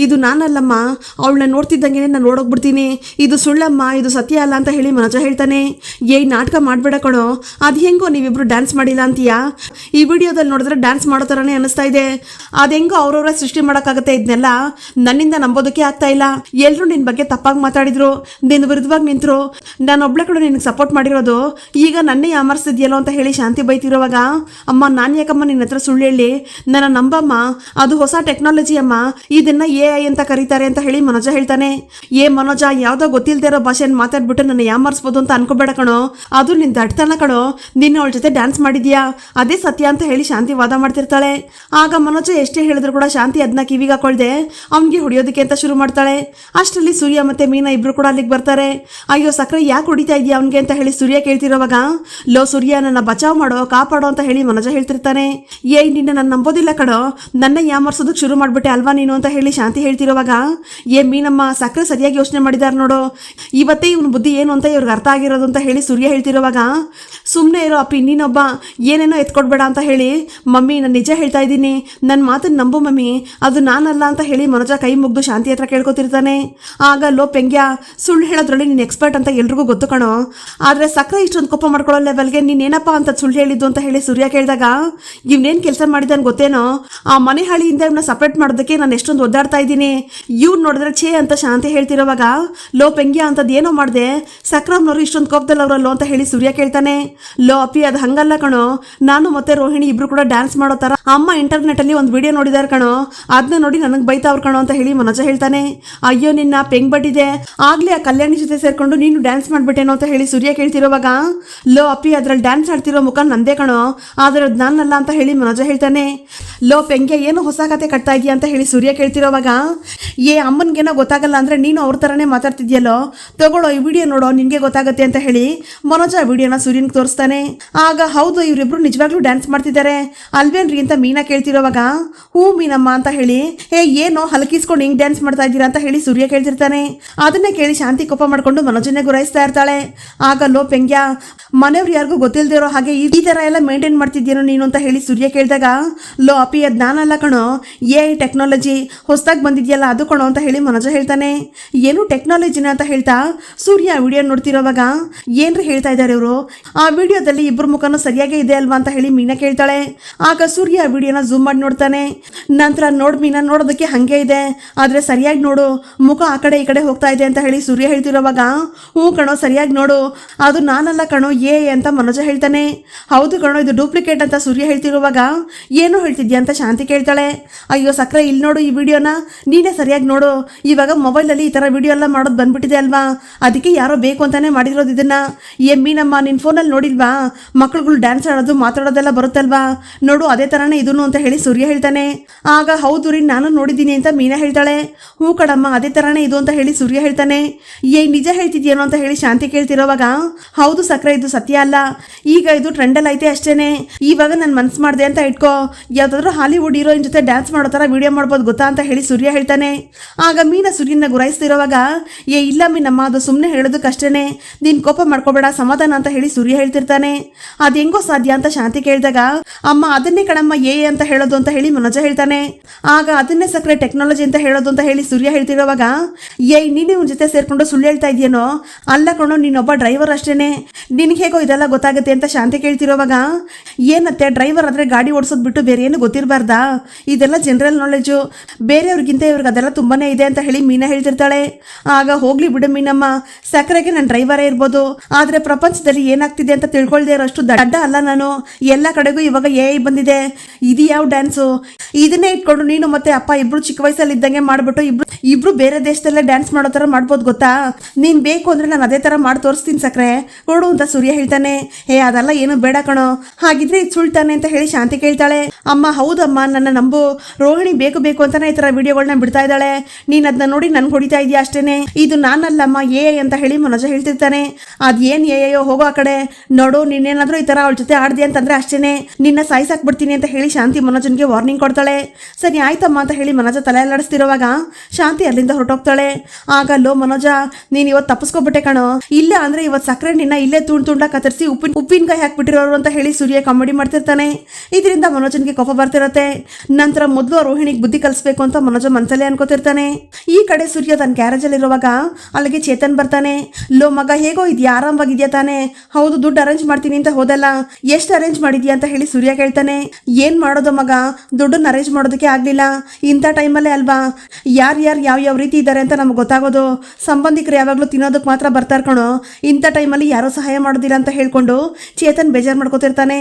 ಇದು ನಾನಲ್ಲಮ್ಮ, ಅವಳನ್ನ ನೋಡ್ತಿದ್ದಂಗೆ ನಾನು ನೋಡೋಗ್ಬಿಡ್ತೀನಿ, ಇದು ಸುಳ್ಳಮ್ಮ, ಇದು ಸತ್ಯ ಅಲ್ಲ ಅಂತ ಹೇಳಿ ಮನೋಜ ಹೇಳ್ತಾನೆ. ನಾಟಕ ಮಾಡಬೇಡ ಕಣೋ, ಅದು ಹೆಂಗೋ ನೀವಿಬ್ರು ಡ್ಯಾನ್ಸ್ ಮಾಡಿಲ್ಲ ಅಂತೀಯಾ, ಈ ವಿಡಿಯೋದಲ್ಲಿ ನೋಡಿದ್ರೆ ಡ್ಯಾನ್ಸ್ ಮಾಡೋ ಥರನೇ ಅನಿಸ್ತಾ ಇದೆ, ಅದೆಂಗೋ ಅವ್ರವ್ರ ಸೃಷ್ಟಿ ಮಾಡೋಕ್ಕಾಗತ್ತೆ, ಇದನ್ನೆಲ್ಲ ನನ್ನಿಂದ ನಂಬೋದಕ್ಕೆ ಆಗ್ತಾ ಇಲ್ಲ, ಎಲ್ಲರೂ ನಿನ್ನ ಬಗ್ಗೆ ತಪ್ಪಾಗಿ ಮಾತಾಡಿದ್ರು, ನಿನ್ನ ವಿರುದ್ಧವಾಗಿ ನಿಂತರು, ನಾನೊಬ್ಳೆ ಕೂಡ ನಿನಗೆ ಸಪೋರ್ಟ್ ಮಾಡಿರೋದು, ಈಗ ನನ್ನೇ ಯಾಮರ್ಸಿದ್ಯಲ್ಲೋ ಅಂತ ಹೇಳಿ ಶಾಂತಿ ಬೈತಿರೋವಾಗ, ಅಮ್ಮ ನಾನು ಯಾಕಮ್ಮ ನಿನ್ನ ಹತ್ರ ಸುಳ್ಳು ಹೇಳಿ, ನನ್ನ ನಂಬಮ್ಮ, ಅದು ಹೊಸ ಟೆಕ್ನಾಲಜಿ ಅಮ್ಮ, ಇದನ್ನ ಅಂತ ಕರೀತಾರೆ ಅಂತ ಹೇಳಿ ಮನೋಜ ಹೇಳ್ತಾನೆ. ಮನೋಜ, ಯಾವುದೋ ಗೊತ್ತಿಲ್ಲದೆ ಇರೋ ಭಾಷೆಯನ್ನು ಮಾತಾಡ್ಬಿಟ್ಟು ನನ್ನ ಯಾಮರ್ಸ್ಬೋದು ಅಂತ ಅನ್ಕೋಬೇಡ ಕಣೋ, ಅದು ನಿನ್ನ ದಡ್ತನ ಕಣೋ, ನಿನ್ನ ಅವಳ ಜೊತೆ ಡ್ಯಾನ್ಸ್ ಮಾಡಿದ್ಯಾ ಅದೇ ಸತ್ಯ ಅಂತ ಹೇಳಿ ಶಾಂತಿ ವಾದ ಮಾಡ್ತಿರ್ತಾಳೆ. ಆಗ ಮನೋಜ ಎಷ್ಟೇ ಹೇಳಿದ್ರು ಕೂಡ ಶಾಂತಿ ಅದನ್ನ ಕಿವಿಗೆ ಹಾಕೊಳ್ದೆ ಅವನಿಗೆ ಹೊಡಿಯೋದಕ್ಕೆ ಅಂತ ಶುರು ಮಾಡ್ತಾಳೆ. ಅಷ್ಟರಲ್ಲಿ ಸೂರ್ಯ ಮತ್ತೆ ಮೀನಾ ಇಬ್ರು ಕೂಡ ಅಲ್ಲಿಗೆ ಬರ್ತಾರೆ. ಅಯ್ಯೋ ಸಕ್ಕರೆ ಯಾಕೆ ಹೊಡಿತಾ ಇದೆಯಾ ಅವನಿಗೆ ಅಂತ ಹೇಳಿ ಸೂರ್ಯ ಕೇಳ್ತಿರೋವಾಗ, ಲೋ ಸೂರ್ಯ ನನ್ನ ಬಚಾವ್ ಮಾಡೋ ಕಾಪಾಡೋ ಅಂತ ಹೇಳಿ ಮನೋಜ ಹೇಳ್ತಿರ್ತಾನೆ. ನಿನ್ನ ನಾನು ನಂಬೋದಿಲ್ಲ ಕಣೋ, ನನ್ನ ಯಾಮರ್ಸೋದಕ್ಕೆ ಶುರು ಮಾಡ್ಬಿಟ್ಟೆ ಅಲ್ವಾ ನೀನು ಅಂತ ಹೇಳಿ ಶಾಂತಿ ಹೇಳ್ತಿರೋವಾಗ, ಮೀನಮ್ಮ ಸಕ್ಕರೆ ಸರಿಯಾಗಿ ಯೋಚನೆ ಮಾಡಿದಾರೆ ನೋಡು, ಇವತ್ತೇ ಇವನು ಬುದ್ಧಿ ಏನು ಅಂತ ಇವ್ರಿಗೆ ಅರ್ಥ ಆಗಿರೋದು ಅಂತ ಹೇಳಿ ಸೂರ್ಯ ಹೇಳ್ತಿರೋವಾಗ, ಸುಮ್ಮನೆ ಇರೋ ಅಪ್ಪಿ, ನೀನೊಬ್ಬ ಏನೇನೋ ಎತ್ಕೊಡ್ಬೇಡ ಅಂತ ಹೇಳಿ ಮಮ್ಮಿ ನಾನು ನಿಜ ಹೇಳ್ತಾ ಇದ್ದೀನಿ, ನನ್ನ ಮಾತನ್ನು ನಂಬು ಮಮ್ಮಿ, ಅದು ನಾನಲ್ಲ ಅಂತ ಹೇಳಿ ಮನೋಜ ಕೈ ಮುಗ್ದು ಶಾಂತಿ ಹತ್ರ ಕೇಳ್ಕೊತಿರ್ತಾನೆ. ಆಗ ಲೋ ಪೆಂಗ್ಯ, ಸುಳ್ಳು ಹೇಳೋದ್ರಲ್ಲಿ ನೀನು ಎಕ್ಸ್ಪರ್ಟ್ ಅಂತ ಎಲ್ರಿಗೂ ಗೊತ್ತು ಕಣೋ, ಆದರೆ ಸಕ್ಕರೆ ಇಷ್ಟೊಂದು ಕೋಪ ಮಾಡ್ಕೊಳ್ಳೋ ಲೆವೆಲ್ಗೆ ನೀನೇನಪ್ಪ ಅಂತ ಸುಳ್ಳು ಹೇಳಿದ್ದು ಅಂತ ಹೇಳಿ ಸೂರ್ಯ ಕೇಳಿದಾಗ, ಇವ್ನೇನು ಕೆಲಸ ಮಾಡಿದ್ದಾನೆ ಗೊತ್ತೇನೋ, ಆ ಮನೆ ಹಾಳಿಯಿಂದ ಇವನ್ನ ಸಪ್ರೇಟ್ ಮಾಡೋದಕ್ಕೆ ನಾನು ಎಷ್ಟೊಂದು ಒದ್ದಾಡ್ತಾ ಇದ್ದೀನಿ, ಇವ್ರು ನೋಡಿದ್ರೆ ಛೇ ಅಂತ ಶಾಂತಿ ಹೇಳ್ತಿರೋವಾಗ, ಲೋ ಪೆಂಗ್ಯ ಅಂತದ್ದು ಏನೋ ಮಾಡಿದೆ, ಸಕ್ರಮ್ನವರು ಇಷ್ಟೊಂದು ಕೋಪದಲ್ಲಿ ಅವರಲ್ಲೋ ಅಂತ ಹೇಳಿ ಸೂರ್ಯ ಕೇಳ್ತಾನೆ. ಲೋ ಅಪ್ಪಿ, ಅದು ಹಂಗಲ್ಲ ಕಣೋ, ನಾನು ಮತ್ತೆ ರೋಹಿಣಿ ಇಬ್ರು ಕೂಡ ಡ್ಯಾನ್ಸ್ ಮಾಡೋ ಥರ ಅಮ್ಮ ಇಂಟರ್ನೆಟಲ್ಲಿ ಒಂದು ವಿಡಿಯೋ ನೋಡಿದಾರೆ ಕಣೋ, ಅದನ್ನ ನೋಡಿ ನನಗೆ ಬೈತಾವ್ರು ಕಣೋ ಅಂತ ಹೇಳಿ ಮನೋಜ ಹೇಳ್ತಾನೆ. ಅಯ್ಯೋ ನಿನ್ನ ಪೆಂಗ್ ಬಟ್ಟಿದೆ, ಆಗ್ಲೇ ಆ ಕಲ್ಯಾಣಿ ಜೊತೆ ಸೇರ್ಕೊಂಡು ನೀನು ಡ್ಯಾನ್ಸ್ ಮಾಡ್ಬಿಟ್ಟೇನೋ ಅಂತ ಹೇಳಿ ಸೂರ್ಯ ಕೇಳ್ತಿರೋವಾಗ, ಲೋ ಅಪ್ಪಿ ಅದ್ರಲ್ಲಿ ಡ್ಯಾನ್ಸ್ ಆಡ್ತಿರೋ ಮುಖ ನಂದೇ ಕಣೋ, ಆದ್ರೆ ಅದು ನಾನಲ್ಲ ಅಂತ ಹೇಳಿ ಮನೋಜ ಹೇಳ್ತಾನೆ. ಲೋ ಪೆಂಗೆ, ಏನು ಹೊಸ ಕತೆ ಕಟ್ತಾ ಇದೆಯಾ ಅಂತ ಹೇಳಿ ಸೂರ್ಯ ಕೇಳ್ತಿರೋವಾಗ, ಅಮ್ಮನಿಗೇನೋ ಗೊತ್ತಾಗಲ್ಲ ಅಂದ್ರೆ ನೀನು ಅವ್ರ ಥರನೇ ಮಾತಾಡ್ತಿದ್ಯಲ್ಲೋ, ತಗೊಳ್ಳೋ ಈ ವಿಡಿಯೋ ನೋಡೋ ನಿನಗೆ ಗೊತ್ತಾಗುತ್ತೆ ಅಂತ ಹೇಳಿ ಮನೋಜ ಆ ವಿಡಿಯೋನ ಸೂರ್ಯನಿಗೆ ತೋರಿಸ್ತಾನೆ. ಆಗ ಹೌದು ಇವರಿಬ್ರು ನಿಜವಾಗ್ಲೂ ಡ್ಯಾನ್ಸ್ ಮಾಡ್ತಿದ್ದಾರೆ ಅಲ್ವೇನ್ರಿ ಅಂತ ಮೀನಾ ಕೇಳ್ತಿರೋವಾಗ, ಹೂ ಮೀನಮ್ಮ ಅಂತ ಹೇಳಿ, ಏನೋ ಹಲಕಿಸ್ಕೊಂಡು ಹಿಂಗ್ ಡ್ಯಾನ್ಸ್ ಮಾಡ್ತಾ ಇದ್ದೀರಾ ಅಂತ ಹೇಳಿ ಸೂರ್ಯ ಕೇಳ್ತಿರ್ತಾನೆ. ಅದನ್ನೇ ಕೇಳಿ ಶಾಂತಿ ಕೋಪ ಮಾಡ್ಕೊಂಡು ಮನೋಜನ್ನೇ ಗುರಾಯಿಸ್ತಾ ಇರ್ತಾಳೆ. ಆಗ ಲೋ ಪೆಂಗ್ಯ, ಮನೆಯವ್ರು ಯಾರಿಗೂ ಗೊತ್ತಿಲ್ದಿರೋ ಹಾಗೆ ಈ ಥರ ಎಲ್ಲ ಮೇಂಟೈನ್ ಮಾಡ್ತಿದ್ದೀನೋ ನೀನು ಅಂತ ಹೇಳಿ ಸೂರ್ಯ ಕೇಳಿದಾಗ, ಲೋ ಅಪ್ಪಿ ಅದು ನಾನಲ್ಲ ಕಣೋ, ಟೆಕ್ನಾಲಜಿ ಹೊಸದಾಗಿ ಬಂದಿದೆಯಲ್ಲ ಅದು ಕಣೋ ಅಂತ ಹೇಳಿ ಮನೋಜ ಹೇಳ್ತಾನೆ. ಏನು ಟೆಕ್ನಾಲಜಿನ ಅಂತ ಹೇಳ್ತಾ ಸೂರ್ಯ ಆ ವಿಡಿಯೋ ನೋಡ್ತಿರೋವಾಗ, ಏನ್ರಿ ಹೇಳ್ತಾ ಇದ್ದಾರೆ ಇವರು, ಆ ವಿಡಿಯೋದಲ್ಲಿ ಇಬ್ಬರು ಮುಖನೂ ಸರಿಯಾಗೇ ಇದೆ ಅಲ್ವಾ ಅಂತ ಹೇಳಿ ಮೀನಾ ಕೇಳ್ತಾಳೆ. ಆಗ ಸೂರ್ಯ ಆ ವಿಡಿಯೋನ ಝೂಮ್ ಮಾಡಿ ನೋಡ್ತಾನೆ. ನಂತರ ಮೀನಾ ನೋಡೋದಕ್ಕೆ ಹಾಗೆ ಇದೆ, ಆದರೆ ಸರಿಯಾಗಿ ನೋಡು, ಮುಖ ಆ ಕಡೆ ಈ ಕಡೆ ಹೋಗ್ತಾ ಇದೆ ಅಂತ ಹೇಳಿ ಸೂರ್ಯ ಹೇಳ್ತಿರೋವಾಗ, ಹ್ಞೂ ಕಣೋ ಸರಿಯಾಗಿ ನೋಡು, ಅದು ನಾನಲ್ಲ ಕಣೋ ಅಂತ ಮನೋಜ ಹೇಳ್ತಾನೆ. ಹೌದು ಕಣೋ ಇದು ಡೂಪ್ಲಿಕೇಟ್ ಅಂತ ಸೂರ್ಯ ಹೇಳ್ತಿರುವಾಗ, ಏನು ಹೇಳ್ತಿದ್ಯಾ ಅಂತ ಶಾಂತಿ ಕೇಳ್ತಾಳೆ. ಅಯ್ಯೋ ಸಕ್ರೆ, ಇಲ್ಲಿ ನೋಡು ಈ ವಿಡಿಯೋನ, ನೀನೇ ಸರಿಯಾಗಿ ನೋಡು, ಇವಾಗ ಮೊಬೈಲಲ್ಲಿ ಈ ಥರ ವಿಡಿಯೋ ಎಲ್ಲ ಮಾಡೋದು ಬಂದ್ಬಿಟ್ಟಿದೆ ಅಲ್ವಾ, ಅದಕ್ಕೆ ಯಾರೋ ಬೇಕು ಅಂತಾನೆ ಮಾಡಿರೋದು ಇದನ್ನ. ಮೀನಮ್ಮ ನಿನ್ನ ಫೋನಲ್ಲಿ ನೋಡಿಲ್ವಾ, ಮಕ್ಕಳುಗಳು ಡ್ಯಾನ್ಸ್ ಆಡೋದು ಮಾತಾಡೋದೆಲ್ಲ ಬರುತ್ತಲ್ವಾ, ನೋಡು ಅದೇ ಥರನೇ ಇದನ್ನು ಅಂತ ಹೇಳಿ ಸೂರ್ಯ ಹೇಳ್ತಾನೆ. ಆಗ ಹೌದು ರೀ ನಾನು ನೋಡಿದ್ದೀನಿ ಅಂತ ಮೀನಾ ಹೇಳ್ತಾಳೆ. ಹ್ಞೂ ಕಡಮ್ಮ ಅದೇ ಥರನೇ ಇದು ಅಂತ ಹೇಳಿ ಸೂರ್ಯ ಹೇಳ್ತಾನೆ. ನಿಜ ಹೇಳ್ತಿದ್ಯೇನೋ ಅಂತ ಹೇಳಿ ಶಾಂತಿ ಕೇಳ್ತಿರೋವಾಗ, ಹೌದು ಸಕ್ರೆ ಇದು ಸತ್ಯ ಅಲ್ಲ, ಈಗ ಇದು ಟ್ರೆಂಡಲ್ಲಿ ಐತೆ ಅಷ್ಟೇನೆ, ಇವಾಗ ನಾನು ಮನ್ಸು ಮಾಡಿದೆ ಅಂತ ಇಟ್ಕೋ, ಯಾವುದಾದ್ರೂ ಹಾಲಿವುಡ್ ಹೀರೋಯಿನ್ ಜೊತೆ ಡ್ಯಾನ್ಸ್ ಮಾಡೋ ಥರ ವಿಡಿಯೋ ಮಾಡ್ಬೋದು ಗೊತ್ತಾ ಅಂತ ಹೇಳಿ ಸೂರ್ಯ ಹೇಳ್ತಾನೆ. ಆಗ ಮೀನಾ ಸೂರ್ಯನ ಗುರಾಯಿಸ್ತಿರೋವಾಗ, ಇಲ್ಲ ಮೀನಮ್ಮ ಅದು ಸುಮ್ಮನೆ ಹೇಳೋದಕ್ಕಷ್ಟೇನೆ, ನೀನು ಕೋಪ ಮಾಡ್ಕೋಬೇಡ ಸಮಾಧಾನ ಅಂತ ಹೇಳಿ ಸೂರ್ಯ ಹೇಳ್ತಿರ್ತಾನೆ. ಅದು ಹೆಂಗೋ ಸಾಧ್ಯ ಅಂತ ಶಾಂತಿ ಕೇಳಿದಾಗ, ಅಮ್ಮ ಅದನ್ನೇ ಕಣಮ್ಮ ಅಂತ ಹೇಳೋದು ಅಂತ ಹೇಳಿ ಮನೋಜ ಹೇಳ್ತಾನೆ. ಆಗ ಅದನ್ನೇ ಸಕ್ರೆ ಟೆಕ್ನಾಲಜಿ ಅಂತ ಹೇಳೋದು ಅಂತ ಹೇಳಿ ಸೂರ್ಯ ಹೇಳ್ತಿರೋವಾಗ, ನೀನು ಇವನ ಜೊತೆ ಸೇರ್ಕೊಂಡು ಸುಳ್ಳು ಹೇಳ್ತಾ ಇದೆಯೇನೋ, ಅಲ್ಲ ಕಣೋ ನೀನೊಬ್ಬ ಡ್ರೈವರ್ ಅಷ್ಟೇನೆ, ನಿನಗೆ ಹೇಗೋ ಇದೆಲ್ಲ ಗೊತ್ತಾಗುತ್ತೆ ಅಂತ ಶಾಂತಿ ಕೇಳ್ತಿರೋವಾಗ, ಏನತ್ತೆ ಡ್ರೈವರ್ ಆದರೆ ಗಾಡಿ ಓಡಿಸೋದು ಬಿಟ್ಟು ಬೇರೆ ಏನು ಗೊತ್ತಿರಬಾರ್ದಾ, ಇದೆಲ್ಲ ಜನರಲ್ ನಾಲೆಜು, ಬೇರೆಯವ್ರಿಗಿಂತ ಇವ್ರಿಗೆ ಅದೆಲ್ಲ ತುಂಬಾನೇ ಇದೆ ಅಂತ ಹೇಳಿ ಮೀನಾ ಹೇಳ್ತಿರ್ತಾಳೆ. ಆಗ ಹೋಗ್ಲಿ ಬಿಡು ಮೀನಮ್ಮ, ಸಕ್ಕರೆಗೆ ನಾನು ಡ್ರೈವರೇ ಇರ್ಬೋದು, ಆದರೆ ಪ್ರಪಂಚದಲ್ಲಿ ಏನಾಗ್ತಿದೆ ಅಂತ ತಿಳ್ಕೊಳ್ದೇ ಇರೋಷ್ಟು ದಡ್ಡ ಅಲ್ಲ ನಾನು, ಎಲ್ಲ ಕಡೆಗೂ ಇವಾಗ ಬಂದಿದೆ, ಇದು ಯಾವ ಡ್ಯಾನ್ಸು, ಇದನ್ನೇ ಇಟ್ಕೊಂಡು ನೀನು ಮತ್ತೆ ಅಪ್ಪ ಇಬ್ರು ಚಿಕ್ಕ ವಯಸ್ಸಲ್ಲಿ ಇದ್ದಂಗೆ ಮಾಡ್ಬಿಟ್ಟು ಇಬ್ರು ಬೇರೆ ದೇಶದಲ್ಲೇ ಡ್ಯಾನ್ಸ್ ಮಾಡೋ ಥರ ಮಾಡ್ಬೋದು ಗೊತ್ತಾ, ನೀನು ಬೇಕು ಅಂದರೆ ನಾನು ಅದೇ ಥರ ಮಾಡಿ ತೋರಿಸ್ತೀನಿ ಸಕ್ರೆ ಕೊಡು ಅಂತ ಸೂರ್ಯ ಹೇಳ್ತಾನೆ. ಅದೆಲ್ಲ ಏನು ಬೇಡ ಕಣೋ, ಹಾಗಿದ್ರೆ ಇದು ಸುಳ್ತಾನೆ ಅಂತ ಹೇಳಿ ಶಾಂತಿ ಕೇಳ್ತಾಳೆ. ಅಮ್ಮ ಹೌದಮ್ಮ ನನ್ನ ನಂಬು, ರೋಹಿಣಿ ಬೇಕು ಬೇಕು ಅಂತಾನೆ ಈ ಥರ ವಿಡಿಯೋಗಳನ್ನ ಬಿಡ್ತಾ ಇದ್ದಾಳೆ, ನೀನು ಅದನ್ನ ನೋಡಿ ನನ್ಗೆ ಹೊಡಿತಾ ಇದೆಯಾ ಅಷ್ಟೇನೆ, ಇದು ನಾನಲ್ಲಮ್ಮ ಅಂತ ಹೇಳಿ ಮನೋಜ ಹೇಳ್ತಿರ್ತಾನೆ. ಅದೇನು ಹೋಗೋ ಆ ಕಡೆ ನೋಡು, ನೀನೇನಾದ್ರೂ ಈ ಥರ ಅವಳ ಜೊತೆ ಆಡ್ದೆ ಅಂತಂದ್ರೆ ಅಷ್ಟೇನೆ, ನಿನ್ನ ಸಾಯಿಸಾಕ್ಬಿಡ್ತೀನಿ ಅಂತ ಹೇಳಿ ಶಾಂತಿ ಮನೋಜನ್ಗೆ ವಾರ್ನಿಂಗ್ ಕೊಡ್ತಾಳೆ. ಸರಿ ಆಯ್ತಮ್ಮ ಅಂತ ಹೇಳಿ ಮನೋಜ ತಲೆ ಅಲ್ಲಾಡಿಸ್ತಿರುವಾಗ ಶಾಂತಿ ಅಲ್ಲಿಂದ ಹೊರಟೋಗ್ತಾಳೆ. ಆಗ ಲೋ ಮನೋಜ, ನೀನು ಇವತ್ತು ತಪ್ಪಿಸ್ಕೊಬಿಟ್ಟೆ ಕಣೋ, ಇಲ್ಲ ಅಂದ್ರೆ ಇವತ್ತು ಸಕ್ಕರೆ ನಿನ್ನ ಇಲ್ಲೇ ತುಂಡ ಕತ್ತರಿಸಿ ಉಪ್ಪಿನಕಾಯಿ ಹಾಕ್ಬಿಟ್ಟಿರೋರು ಅಂತ ಹೇಳಿ ಸೂರ್ಯ ಕಾಮಿಡಿ ಮಾಡ್ತಿರ್ತಾನೆ. ಇದರಿಂದ ಮನೋಜನ್ಗೆ ಕೋಪ ಬರ್ತಿರತ್ತೆ. ನಂತರ ಮೊದಲು ರೋಹಿಣಿಗೆ ಬುದ್ಧಿ ಕಲಿಸ್ಬೇಕು ಅಂತ ಮನೋಜ ಮನಸಲ್ಲೇ ಅನ್ಕೋತಿರ್ತಾನೆ. ಈ ಕಡೆ ಸೂರ್ಯ ತನ್ನ ಗ್ಯಾರೇಜಲ್ಲಿ ಇರುವಾಗ ಅಲ್ಲಿಗೆ ಚೇತನ್ ಬರ್ತಾನೆ. ಲೋ ಮಗ ಹೇಗೋ ಇದೆಯಾ, ಆರಾಮಾಗಿದ್ಯಾ ತಾನೆ, ಹೌದು ದುಡ್ಡು ಅರೇಂಜ್ ಮಾಡ್ತೀನಿ ಅಂತ ಹೋದಲ್ಲ, ಎಷ್ಟು ಅರೇಂಜ್ ಮಾಡಿದ್ಯಾ ಅಂತ ಹೇಳಿ ಸೂರ್ಯ ಕೇಳ್ತಾನೆ. ಏನ್ ಮಾಡೋದು ಮಗ, ದುಡ್ಡನ್ನ ಅರೇಂಜ್ ಮಾಡೋದಕ್ಕೆ ಆಗ್ಲಿಲ್ಲ, ಇಂಥ ಟೈಮಲ್ಲೇ ಅಲ್ವಾ ಯಾರು ಯಾವ ರೀತಿ ಇದ್ದಾರೆ ಅಂತ ನಮ್ಗೆ ಗೊತ್ತಾಗೋದು, ಸಂಬಂಧಿಕರು ಯಾವಾಗಲೂ ತಿನ್ನೋದಕ್ಕೆ ಮಾತ್ರ ಬರ್ತಾರೆ ಕಣೋ, ಇಂಥ ಟೈಮಲ್ಲಿ ಯಾರೋ ಸಹಾಯ ಮಾಡೋದಿಲ್ಲ ಅಂತ ಹೇಳ್ಕೊಂಡು ಚೇತನ್ ಬೇಜಾರು ಮಾಡ್ಕೋತಿರ್ತಾನೆ.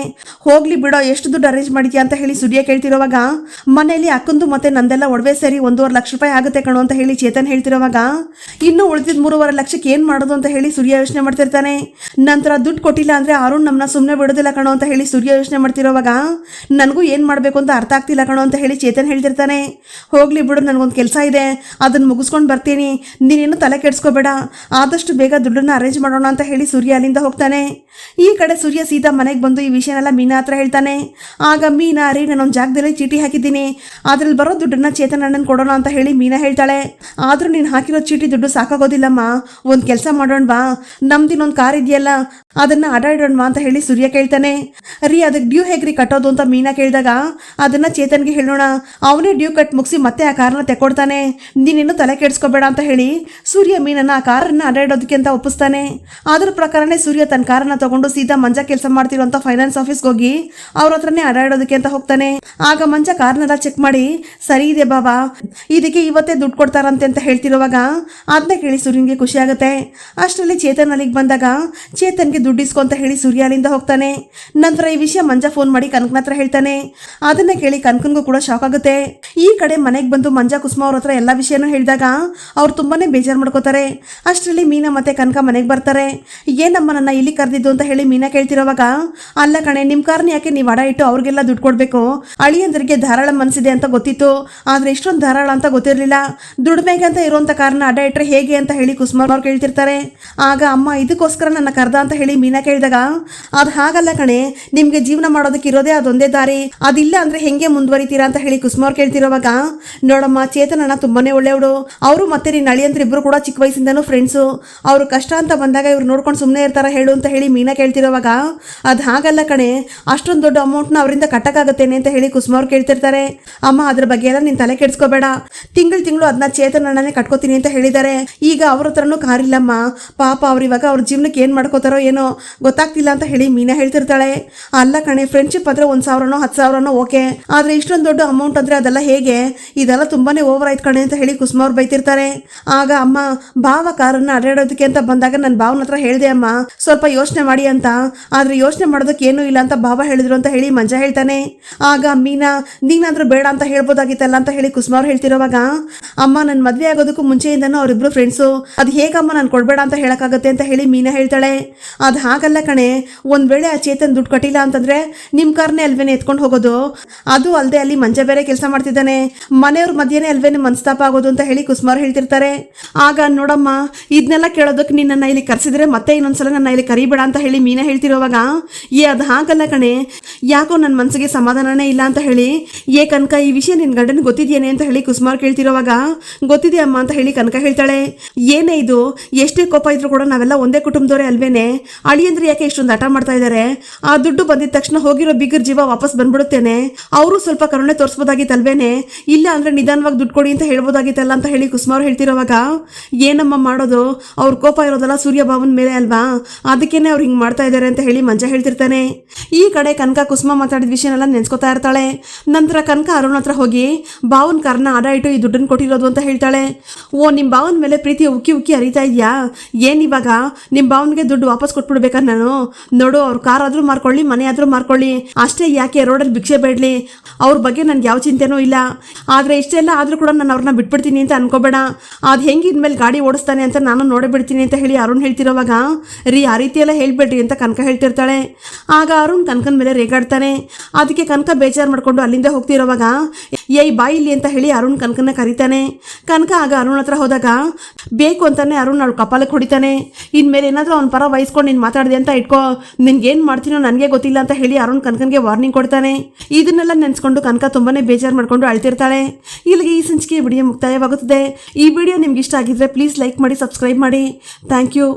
ಹೋಗ್ಲಿ ಬಿಡೋ, ಎಷ್ಟು ದುಡ್ಡು ಅರೇಂಜ್ ಮಾಡಿದ್ಯಾ ಅಂತ ಹೇಳಿ ಸೂರ್ಯ ಕೇಳ್ತಿರೋವಾಗ, ಮನೆಯಲ್ಲಿ ಅಕ್ಕಂದು ಮತ್ತೆ ನಂದೆಲ್ಲ ಒಡವೆ ಸೇರಿ 1.5 ಲಕ್ಷ ರೂಪಾಯಿ ಆಗುತ್ತೆ ಕಣೋ ಅಂತ ಹೇಳಿ ಚೇತನ್ ಹೇಳ್ತಿರೋವಾಗ, ಇನ್ನು ಉಳಿದಿದ್ದು 3.5 ಲಕ್ಷಕ್ಕೆ ಏನ್ ಮಾಡೋದು ಅಂತ ಹೇಳಿ ಸೂರ್ಯ ಯೋಚನೆ ಮಾಡ್ತಿರ್ತಾನೆ. ನಂತರ ದುಡ್ಡು ಕೊಟ್ಟಿಲ್ಲ ಅಂದ್ರೆ ಅರುಣ್ ನಮ್ಮನ್ನ ಸುಮ್ಮನೆ ಬಿಡೋದಿಲ್ಲ ಕಣೋ ಅಂತ ಹೇಳಿ ಸೂರ್ಯ ಯೋಚನೆ ಮಾಡ್ತಿರೋವಾಗ, ನನಗೂ ಏನ್ ಮಾಡ್ಬೇಕು ಅಂತ ಅರ್ಥ ಆಗ್ತಿಲ್ಲ ಕಣೋ ಅಂತ ಹೇಳಿ ಚೇತನ್ ಹೇಳ್ತಿರ್ತಾನೆ. ಹೋಗ್ಲಿ ಬಿಡು, ನನಗೊಂದು ಕೆಲಸ ಇದೆ, ಅದನ್ನ ಮುಗಿಸ್ಕೊಂಡು ಬರ್ತೀನಿ, ನೀನೇನು ತಲೆ ಕೆಡ್ಸ್ಕೋಬೇಡ, ಆದಷ್ಟು ಬೇಗ ದುಡ್ಡನ್ನ ಅರೇಂಜ್ ಮಾಡೋಣ ಅಂತ ಹೇಳಿ ಸೂರ್ಯ ಅಲ್ಲಿಂದ ಹೋಗ್ತಾನೆ. ಈ ಕಡೆ ಸೂರ್ಯ ಸೀದಾ ಮನೆಗೆ ಬಂದು ಈ ವಿಷಯನೆಲ್ಲ ಮೀನಾ ಹತ್ರ ಹೇಳ್ತಾನೆ. ಆಗ ಮೀನಾ, ರೀ ನಾನೊಂದು ಜಾಗದಲ್ಲಿ ಚೀಟಿ ಹಾಕಿದ್ದೀನಿ, ಅದ್ರಲ್ಲಿ ಬರೋ ದುಡ್ಡನ್ನ ಚೇತನ್ ಅಣ್ಣನ್ ಕೊಡೋಣ ಅಂತ ಹೇಳಿ ಮೀನಾ ಹೇಳ್ತಾಳೆ. ಆದ್ರೂ ನೀನು ಹಾಕಿರೋ ಚೀಟಿ ದುಡ್ಡು ಸಾಕಾಗೋದಿಲ್ಲಮ್ಮ, ಒಂದು ಕೆಲಸ ಮಾಡೋಣ ಬಾ, ನಮ್ದಿನ್ನೊಂದು ಕಾರ್ ಇದೆಯಲ್ಲ ಅದನ್ನ ಅಡಾಡೋಣ ಅಂತ ಹೇಳಿ ಸೂರ್ಯ ಕೇಳ್ತಾನೆ. ರೀ ಅದಕ್ಕೆ ಡ್ಯೂ ಹೇಗ್ರಿ ಕಟ್ಟೋದು ಅಂತ ಮೀನಾ ಕೇಳಿದಾಗ ಅದನ್ನ ಚೇತನ್ಗೆ ಹೇಳೋಣ, ಅವನೇ ಡ್ಯೂ ಕಟ್ ಮುಗಿಸಿ ಮತ್ತೆ ಆ ಕಾರನ್ನ ತೆಕ್ಕೊಡ್ತಾನೆ, ನೀನೇನು ತಲೆ ಕೆಡಿಸ್ಕೋಬೇಡ ಅಂತ ಹೇಳಿ ಸೂರ್ಯ ಮೀನನ್ನ ಆ ಕಾರನ್ನ ಅಡ್ಡಾಡೋದಕ್ಕೆ ಅಂತ ಒಪ್ಪಿಸ್ತಾನೆ. ಅದ್ರ ಪ್ರಕಾರನೇ ಸೂರ್ಯ ತನ್ನ ಕಾರನ್ನ ತಗೊಂಡು ಸೀದಾ ಮಂಜ ಕೆಲಸ ಮಾಡ್ತಿರುವಂತ ಫೈನಾನ್ಸ್ ಆಫೀಸ್ಗೆ ಹೋಗಿ ಅವ್ರ ಹತ್ರನೇ ಅಡ್ಡಾಡೋದಕ್ಕೆ ಅಂತ ಹೋಗ್ತಾನೆ. ಆಗ ಮಂಜ ಕಾರ್ನೆಲ್ಲ ಚೆಕ್ ಮಾಡಿ ಸರಿ ಇದೆ ಬಾಬಾ, ಇದಕ್ಕೆ ಇವತ್ತೇ ದುಡ್ಡು ಕೊಡ್ತಾರಂತೆ ಅಂತ ಹೇಳ್ತಿರುವಾಗ ಅದನ್ನ ಕೇಳಿ ಸೂರ್ಯನ್ಗೆ ಖುಷಿ ಆಗುತ್ತೆ. ಅಷ್ಟರಲ್ಲಿ ಚೇತನ್ ಅಲ್ಲಿಗೆ ಬಂದಾಗ ಚೇತನ್ಗೆ ದುಡ್ಡು ಇಸ್ಕೊ ಅಂತ ಹೇಳಿ ಸೂರ್ಯ ಅಲ್ಲಿಂದ ಹೋಗ್ತಾನೆ. ನಂತರ ಈ ವಿಷಯ ಮಂಜ ಫೋನ್ ಮಾಡಿ ಕನಕನ ಹತ್ರ ಹೇಳ್ತಾನೆ. ಅದನ್ನ ಕೇಳಿ ಕನಕನ್ಗೂ ಕೂಡ ಶಾಕ್ ಆಗುತ್ತೆ. ಈ ಕಡೆ ಮನೆಗೆ ಬಂದು ಮಂಜ ಕುಸುಮ ಅವ್ರ ಹತ್ರ ಎಲ್ಲ ವಿಷಯನೂ ಹೇಳಿದಾಗ ಅವ್ರು ತುಂಬಾನೇ ಬೇಜಾರು ಮಾಡ್ಕೋತಾರೆ. ಅಷ್ಟರಲ್ಲಿ ಮೀನಾ ಮತ್ತೆ ಕನಕ ಮನೆಗೆ ಬರ್ತಾರೆ. ಏನಮ್ಮ ನನ್ನ ಇಲ್ಲಿ ಕರೆದಿದ್ದು ಅಂತ ಹೇಳಿ ಮೀನಾ ಕೇಳ್ತಿರೋವಾಗ, ಅಲ್ಲ ಕಣೆ ನಿಮ್ ಕಾರ್ನ ಯಾಕೆ ನೀವು ಅಡ ಇಟ್ಟು ಅವ್ರಿಗೆಲ್ಲ ದುಡ್ಡು ಕೊಡ್ಬೇಕು, ಅಳಿಯಂದ್ರಿಗೆ ಧಾರಾಳ ಮನಸ್ಸಿದೆ ಅಂತ ಗೊತ್ತಿತ್ತು, ಆದ್ರೆ ಇಷ್ಟೊಂದು ಧಾರಾಳ ಅಂತ ಗೊತ್ತಿರಲಿಲ್ಲ, ದುಡ್ಮೆಗೆ ಅಂತ ಇರುವಂತ ಕಾರ್ನ ಅಡ ಇಟ್ರೆ ಹೇಗೆ ಅಂತ ಹೇಳಿ ಕುಸುಮ ಅವ್ರು ಕೇಳ್ತಿರ್ತಾರೆ. ಆಗ ಅಮ್ಮ ಇದಕ್ಕೋಸ್ಕರ ನನ್ನ ಕರ್ದ ಅಂತ ಹೇಳಿ ಮೀನಾ ಕೇಳಿದಾಗ, ಅದು ಹಾಗಲ್ಲ ಕಣೆ, ನಿಮ್ಗೆ ಜೀವನ ಮಾಡೋದಕ್ಕೆ ಇರೋದೇ ಅದೊಂದೇ ದಾರಿ, ಅದಿಲ್ಲ ಅಂದ್ರೆ ಹೆಂಗೆ ಮುಂದುವರಿತೀರಾ ಅಂತ ಹೇಳಿ ಕುಸುಮ ಅವ್ರು ಕೇಳ್ತಿರೋವಾಗ, ನೋಡಮ್ಮ ಚೇತನಣ್ಣ ತುಂಬಾನೇ ಒಳ್ಳೆಯವಳು, ಅವರು ಮತ್ತೆ ನಿನ್ನ ಅಳಿಯಂದ್ರೆ ಇಬ್ರು ಕೂಡ ಚಿಕ್ಕ ವಯಸ್ಸಿಂದನೂ ಫ್ರೆಂಡ್ಸು, ಅವ್ರು ಕಷ್ಟ ಅಂತ ಬಂದಾಗ ಇವ್ರು ನೋಡ್ಕೊಂಡು ಸುಮ್ಮನೆ ಇರ್ತಾರ ಹೇಳು ಅಂತ ಹೇಳಿ ಮೀನಾ ಕೇಳ್ತಿರೋವಾಗ, ಅದು ಹಾಗಲ್ಲ ಕಣೆ, ಅಷ್ಟೊಂದು ದೊಡ್ಡ ಅಮೌಂಟ್ನ ಅವರಿಂದ ಕಟ್ಟಕ್ಕಾಗತ್ತೇನೆ ಅಂತ ಹೇಳಿ ಕುಸುಮ ಅವ್ರು ಕೇಳ್ತಿರ್ತಾರೆ. ಅಮ್ಮ ಅದ್ರ ಬಗ್ಗೆ ಎಲ್ಲ ನೀನು ತಲೆ ಕೆಡಿಸ್ಕೋಬೇಡ, ತಿಂಗಳು ಅದನ್ನ ಚೇತನಣ್ಣನೇ ಕಟ್ಕೋತೀನಿ ಅಂತ ಹೇಳಿದ್ದಾರೆ, ಈಗ ಅವ್ರ ಹತ್ರನೂ ಕಾರಿಲ್ಲಮ್ಮ, ಪಾಪ ಅವ್ರು ಇವಾಗ ಅವ್ರ ಜೀವನಕ್ಕೆ ಏನು ಮಾಡ್ಕೋತಾರೋ ಏನೋ ಗೊತ್ತಾಗ್ತಿಲ್ಲ ಅಂತ ಹೇಳಿ ಮೀನಾ ಹೇಳ್ತಿರ್ತಾಳೆ. ಅಲ್ಲ ಕಣೆ, ಫ್ರೆಂಡ್ಶಿಪ್ ಆದ್ರೆ 1,000ನೋ 10,000ನೋ ಓಕೆ, ಆದ್ರೆ ಇಷ್ಟೊಂದು ದೊಡ್ಡ ಅಮೌಂಟ್ ಅಂದ್ರೆ ಅದೆಲ್ಲ ಹೇಗೆ, ಇದೆಲ್ಲ ತುಂಬಾನೇ ಓವರ್ ಆಯ್ತು ಕಣೆ ಅಂತ ಹೇಳಿ ಕುಸುಮ ಅವ್ರು ಬೈತಿರ್ತಾರೆ. ಆಗ ಅಮ್ಮ ಭಾವ ಕಾರನ್ನ ಅಡ್ಡಾಡೋದಕ್ಕೆ ಅಂತ ಬಂದಾಗ ನನ್ನ ಭಾವನ ಹತ್ರ ಹೇಳಿದೆ ಅಮ್ಮ ಸ್ವಲ್ಪ ಯೋಚನೆ ಮಾಡಿ ಅಂತ, ಆದ್ರೆ ಯೋಚನೆ ಮಾಡೋದಕ್ಕೆ ಏನೂ ಇಲ್ಲ ಅಂತ ಭಾವ ಹೇಳಿದ್ರು ಅಂತ ಹೇಳಿ ಮಂಜ ಹೇಳ್ತಾನೆ. ಆಗ ಮೀನಾ ನೀನಾದ್ರೂ ಬೇಡ ಅಂತ ಹೇಳ್ಬೋದಾಗಿತ್ತಲ್ಲ ಅಂತ ಹೇಳಿ ಕುಸುಮ ಅವ್ರು ಹೇಳ್ತಿರೋವಾಗ, ಅಮ್ಮ ನನ್ನ ಮದ್ವೆ ಆಗೋದಕ್ಕೂ ಮುಂಚೆಯಿಂದನೂ ಅವರಿಬ್ರು ಫ್ರೆಂಡ್ಸು, ಅದು ಹೇಗಮ್ಮ ನಾನು ಕೊಡ್ಬೇಡ ಅಂತ ಹೇಳಕ್ಕಾಗತ್ತೆ ಅಂತ ಹೇಳಿ ಮೀನಾ ಹೇಳ್ತಾಳೆ. ಅದು ಹಾಗಲ್ಲ ಕಣೆ, ಒಂದ್ ವೇಳೆ ಆ ಚೇತನ್ ದುಡ್ಡು ಕಟ್ಟಿಲ್ಲ ಅಂತಂದ್ರೆ ನಿಮ್ ಕಾರ್ನೇ ಅಲ್ವೇನೆ ಎತ್ಕೊಂಡು ಹೋಗೋದು, ಅದು ಅಲ್ಲದೆ ಅಲ್ಲಿ ಮಂಜ ಬೇರೆ ಕೆಲಸ ಮಾಡ್ತಿದ್ದಾನೆ, ಮನೆಯವ್ರ ಮಧ್ಯೆನೇ ಅಲ್ವೇನೆ ಮನಸ್ತಾಪ ಆಗೋದು ಅಂತ ಹೇಳಿ ಕುಸುಮ ಅವ್ರು ಹೇಳ್ತಿರ್ತಾರೆ. ಆಗ ನೋಡಮ್ಮ ಇದನ್ನೆಲ್ಲ ಕೇಳೋದಕ್ಕೆ ನಿನ್ನ ಇಲ್ಲಿ ಕರೆಸಿದ್ರೆ ಮತ್ತೆ ಇನ್ನೊಂದ್ಸಲ ನನ್ನ ಇಲ್ಲಿ ಕರಿಬೇಡ ಅಂತ ಹೇಳಿ ಮೀನಾ ಹೇಳ್ತಿರೋವಾಗ, ಅದು ಹಾಗಲ್ಲ ಕಣೆ, ಯಾಕೋ ನನ್ನ ಮನಸ್ಸಿಗೆ ಸಮಾಧಾನನೇ ಇಲ್ಲ ಅಂತ ಹೇಳಿ, ಕನಕ ಈ ವಿಷಯ ನಿನ್ ಗಂಡನ ಗೊತ್ತಿದ್ಯೇನೆ ಅಂತ ಹೇಳಿ ಕುಸುಮ ಅವ್ರು ಕೇಳ್ತಿರೋವಾಗ, ಗೊತ್ತಿದೆ ಅಮ್ಮ ಅಂತ ಹೇಳಿ ಕನಕ ಹೇಳ್ತಾಳೆ. ಏನೇ ಇದು, ಎಷ್ಟೇ ಕೋಪ ಇದ್ರು ಕೂಡ ನಾವೆಲ್ಲ ಒಂದೇ ಕುಟುಂಬದವರೇ ಅಲ್ವೇನೆ, ಅಳಿಯಂದ್ರೆ ಯಾಕೆ ಇಷ್ಟೊಂದು ಹಠ ಮಾಡ್ತಾ ಇದ್ದಾರೆ, ಆ ದುಡ್ಡು ಬಂದಿದ ತಕ್ಷಣ ಹೋಗಿರೋ ಬಿಗರ್ ಜೀವ ವಾಪಸ್ ಬಂದ್ಬಿಡುತ್ತೇನೆ, ಅವರು ಸ್ವಲ್ಪ ಕರುಣೆ ತೋರಿಸ್ಬೋದಾಗಿತ್ತಲ್ವೇನೆ, ಇಲ್ಲ ಅಂದ್ರೆ ನಿಧಾನವಾಗಿ ದುಡ್ಡು ಕೊಡಿ ಅಂತ ಹೇಳ್ಬೋದಾಗಿತ್ತಲ್ಲ ಅಂತ ಹೇಳಿ ಕುಸುಮ ಅವ್ರು ಹೇಳ್ತಿರೋವಾಗ, ಏನಮ್ಮ ಮಾಡೋದು, ಅವ್ರ ಕೋಪ ಇರೋದಲ್ಲ ಸೂರ್ಯ ಭಾವನ ಮೇಲೆ ಅಲ್ವಾ, ಅದಕ್ಕೇನೆ ಅವ್ರು ಹಿಂಗೆ ಮಾಡ್ತಾ ಇದ್ದಾರೆ ಅಂತ ಹೇಳಿ ಮಂಜ ಹೇಳ್ತಿರ್ತಾನೆ. ಈ ಕಡೆ ಕನಕ ಕುಸುಮ ಮಾತಾಡಿದ ವಿಷಯನೆಲ್ಲ ನೆನ್ಸ್ಕೊತಾ ಇರ್ತಾಳೆ. ನಂತರ ಕನಕ ಅರುಣ್ ಹತ್ರ ಹೋಗಿ ಭಾವನ್ ಕಾರ್ನ ಅಡ ಇಟ್ಟು ಈ ದುಡ್ಡನ್ನು ಕೊಟ್ಟಿರೋದು ಅಂತ ಹೇಳ್ತಾಳೆ. ಓ ನಿಮ್ಮ ಭಾವನ ಮೇಲೆ ಪ್ರೀತಿ ಉಕ್ಕಿ ಉಕ್ಕಿ ಹರಿತಾ ಇದೆಯಾ, ಏನಿವಾಗ ನಿಮ್ಮ ಭಾವನಿಗೆ ದುಡ್ಡು ವಾಪಸ್ ಕೊಟ್ಬಿಡ್ಬೇಕಾ ನಾನು, ನೋಡು ಅವ್ರ ಕಾರ್ ಆದ್ರೂ ಮಾರ್ಕೊಳ್ಳಿ ಮನೆ ಆದ್ರೂ ಮಾರ್ಕೊಳ್ಳಿ, ಅಷ್ಟೇ ಯಾಕೆ ರೋಡಲ್ಲಿ ಭಿಕ್ಷೆ ಬೇಡಲಿ, ಅವ್ರ ಬಗ್ಗೆ ನನ್ಗೆ ಯಾವ ಚಿಂತೆನೂ ಇಲ್ಲ, ಆದ್ರೆ ಇಷ್ಟೆಲ್ಲ ಆದ್ರೂ ಕೂಡ ನಾನು ಅವ್ರನ್ನ ಬಿಟ್ಬಿಡ್ತೀನಿ ಅಂತ ಅನ್ಕೋಬೇಡ, ಅದು ಹೆಂಗೆ ಇನ್ಮೇಲೆ ಗಾಡಿ ಓಡಿಸ್ತಾನೆ ಅಂತ ನಾನು ನೋಡೇ ಬಿಡ್ತೀನಿ ಅಂತ ಹೇಳಿ ಅರುಣ್ ಹೇಳ್ತಿರೋವಾಗ, ರೀ ಆ ರೀತಿ ಎಲ್ಲ ಹೇಳ್ಬೇಡ್ರಿ ಅಂತ ಕನಕ ಹೇಳ್ತಿರ್ತಾಳೆ. ಆಗ ಅರುಣ್ ಕನಕನ ಮೇಲೆ ರೇಗಾಡ್ತಾನೆ. ಅದಕ್ಕೆ ಕನಕ ಬೇಜಾರು ಮಾಡ್ಕೊಂಡು ಅಲ್ಲಿಂದ ಹೋಗ್ತಿರೋವಾಗ, ಏಯ್ ಬಾಯಿ ಇಲ್ಲಿ ಅಂತ ಹೇಳಿ ಅರುಣ್ ಕನಕನ ಕರೀತಾನೆ. ಕನಕ ಆಗ ಅರುಣ್ ಹತ್ರ ಹೋದಾಗ ಬೇಕು ಅಂತಾನೆ ಅರುಣ್ ಅವ್ಳು ಕಪಾಲಕ್ಕೆ ಹೊಡಿತಾನೆ. ಇನ್ಮೇಲೆ ಏನಾದರೂ ಅವ್ನ ಪರ ವಹಿಸ್ಕೊಂಡು ನೀನು ಮಾತಾಡಿದೆ ಅಂತ ಇಟ್ಕೋ, ನಿನ್ಗೇನು ಮಾಡ್ತೀನೋ ನನಗೆ ಗೊತ್ತಿಲ್ಲ ಅಂತ ಹೇಳಿ ಅರುಣ್ ಕನಕನ್ಗೆ ವಾರ್ನಿಂಗ್ ಕೊಡ್ತಾನೆ. ಇದನ್ನೆಲ್ಲ ನೆನೆಸ್ಕೊಂಡು ಕನಕ ತುಂಬಾನೇ ಬೇಜಾರು ಮಾಡ್ಕೊಂಡು ಅಳ್ತಿರ್ತಾಳೆ. ಇಲ್ಲಿಗೆ ಈ ಸಂಚಿಕೆ ವಿಡಿಯೋ ಮುಕ್ತಾಯವಾಗುತ್ತದೆ. ಈ ವಿಡಿಯೋ ನಿಮ್ಗೆ ಇಷ್ಟ ಆಗಿದ್ರೆ ಪ್ಲೀಸ್ ಲೈಕ್ ಮಾಡಿ, ಸಬ್ಸ್ಕ್ರೈಬ್ ಮಾಡಿ. Thank you.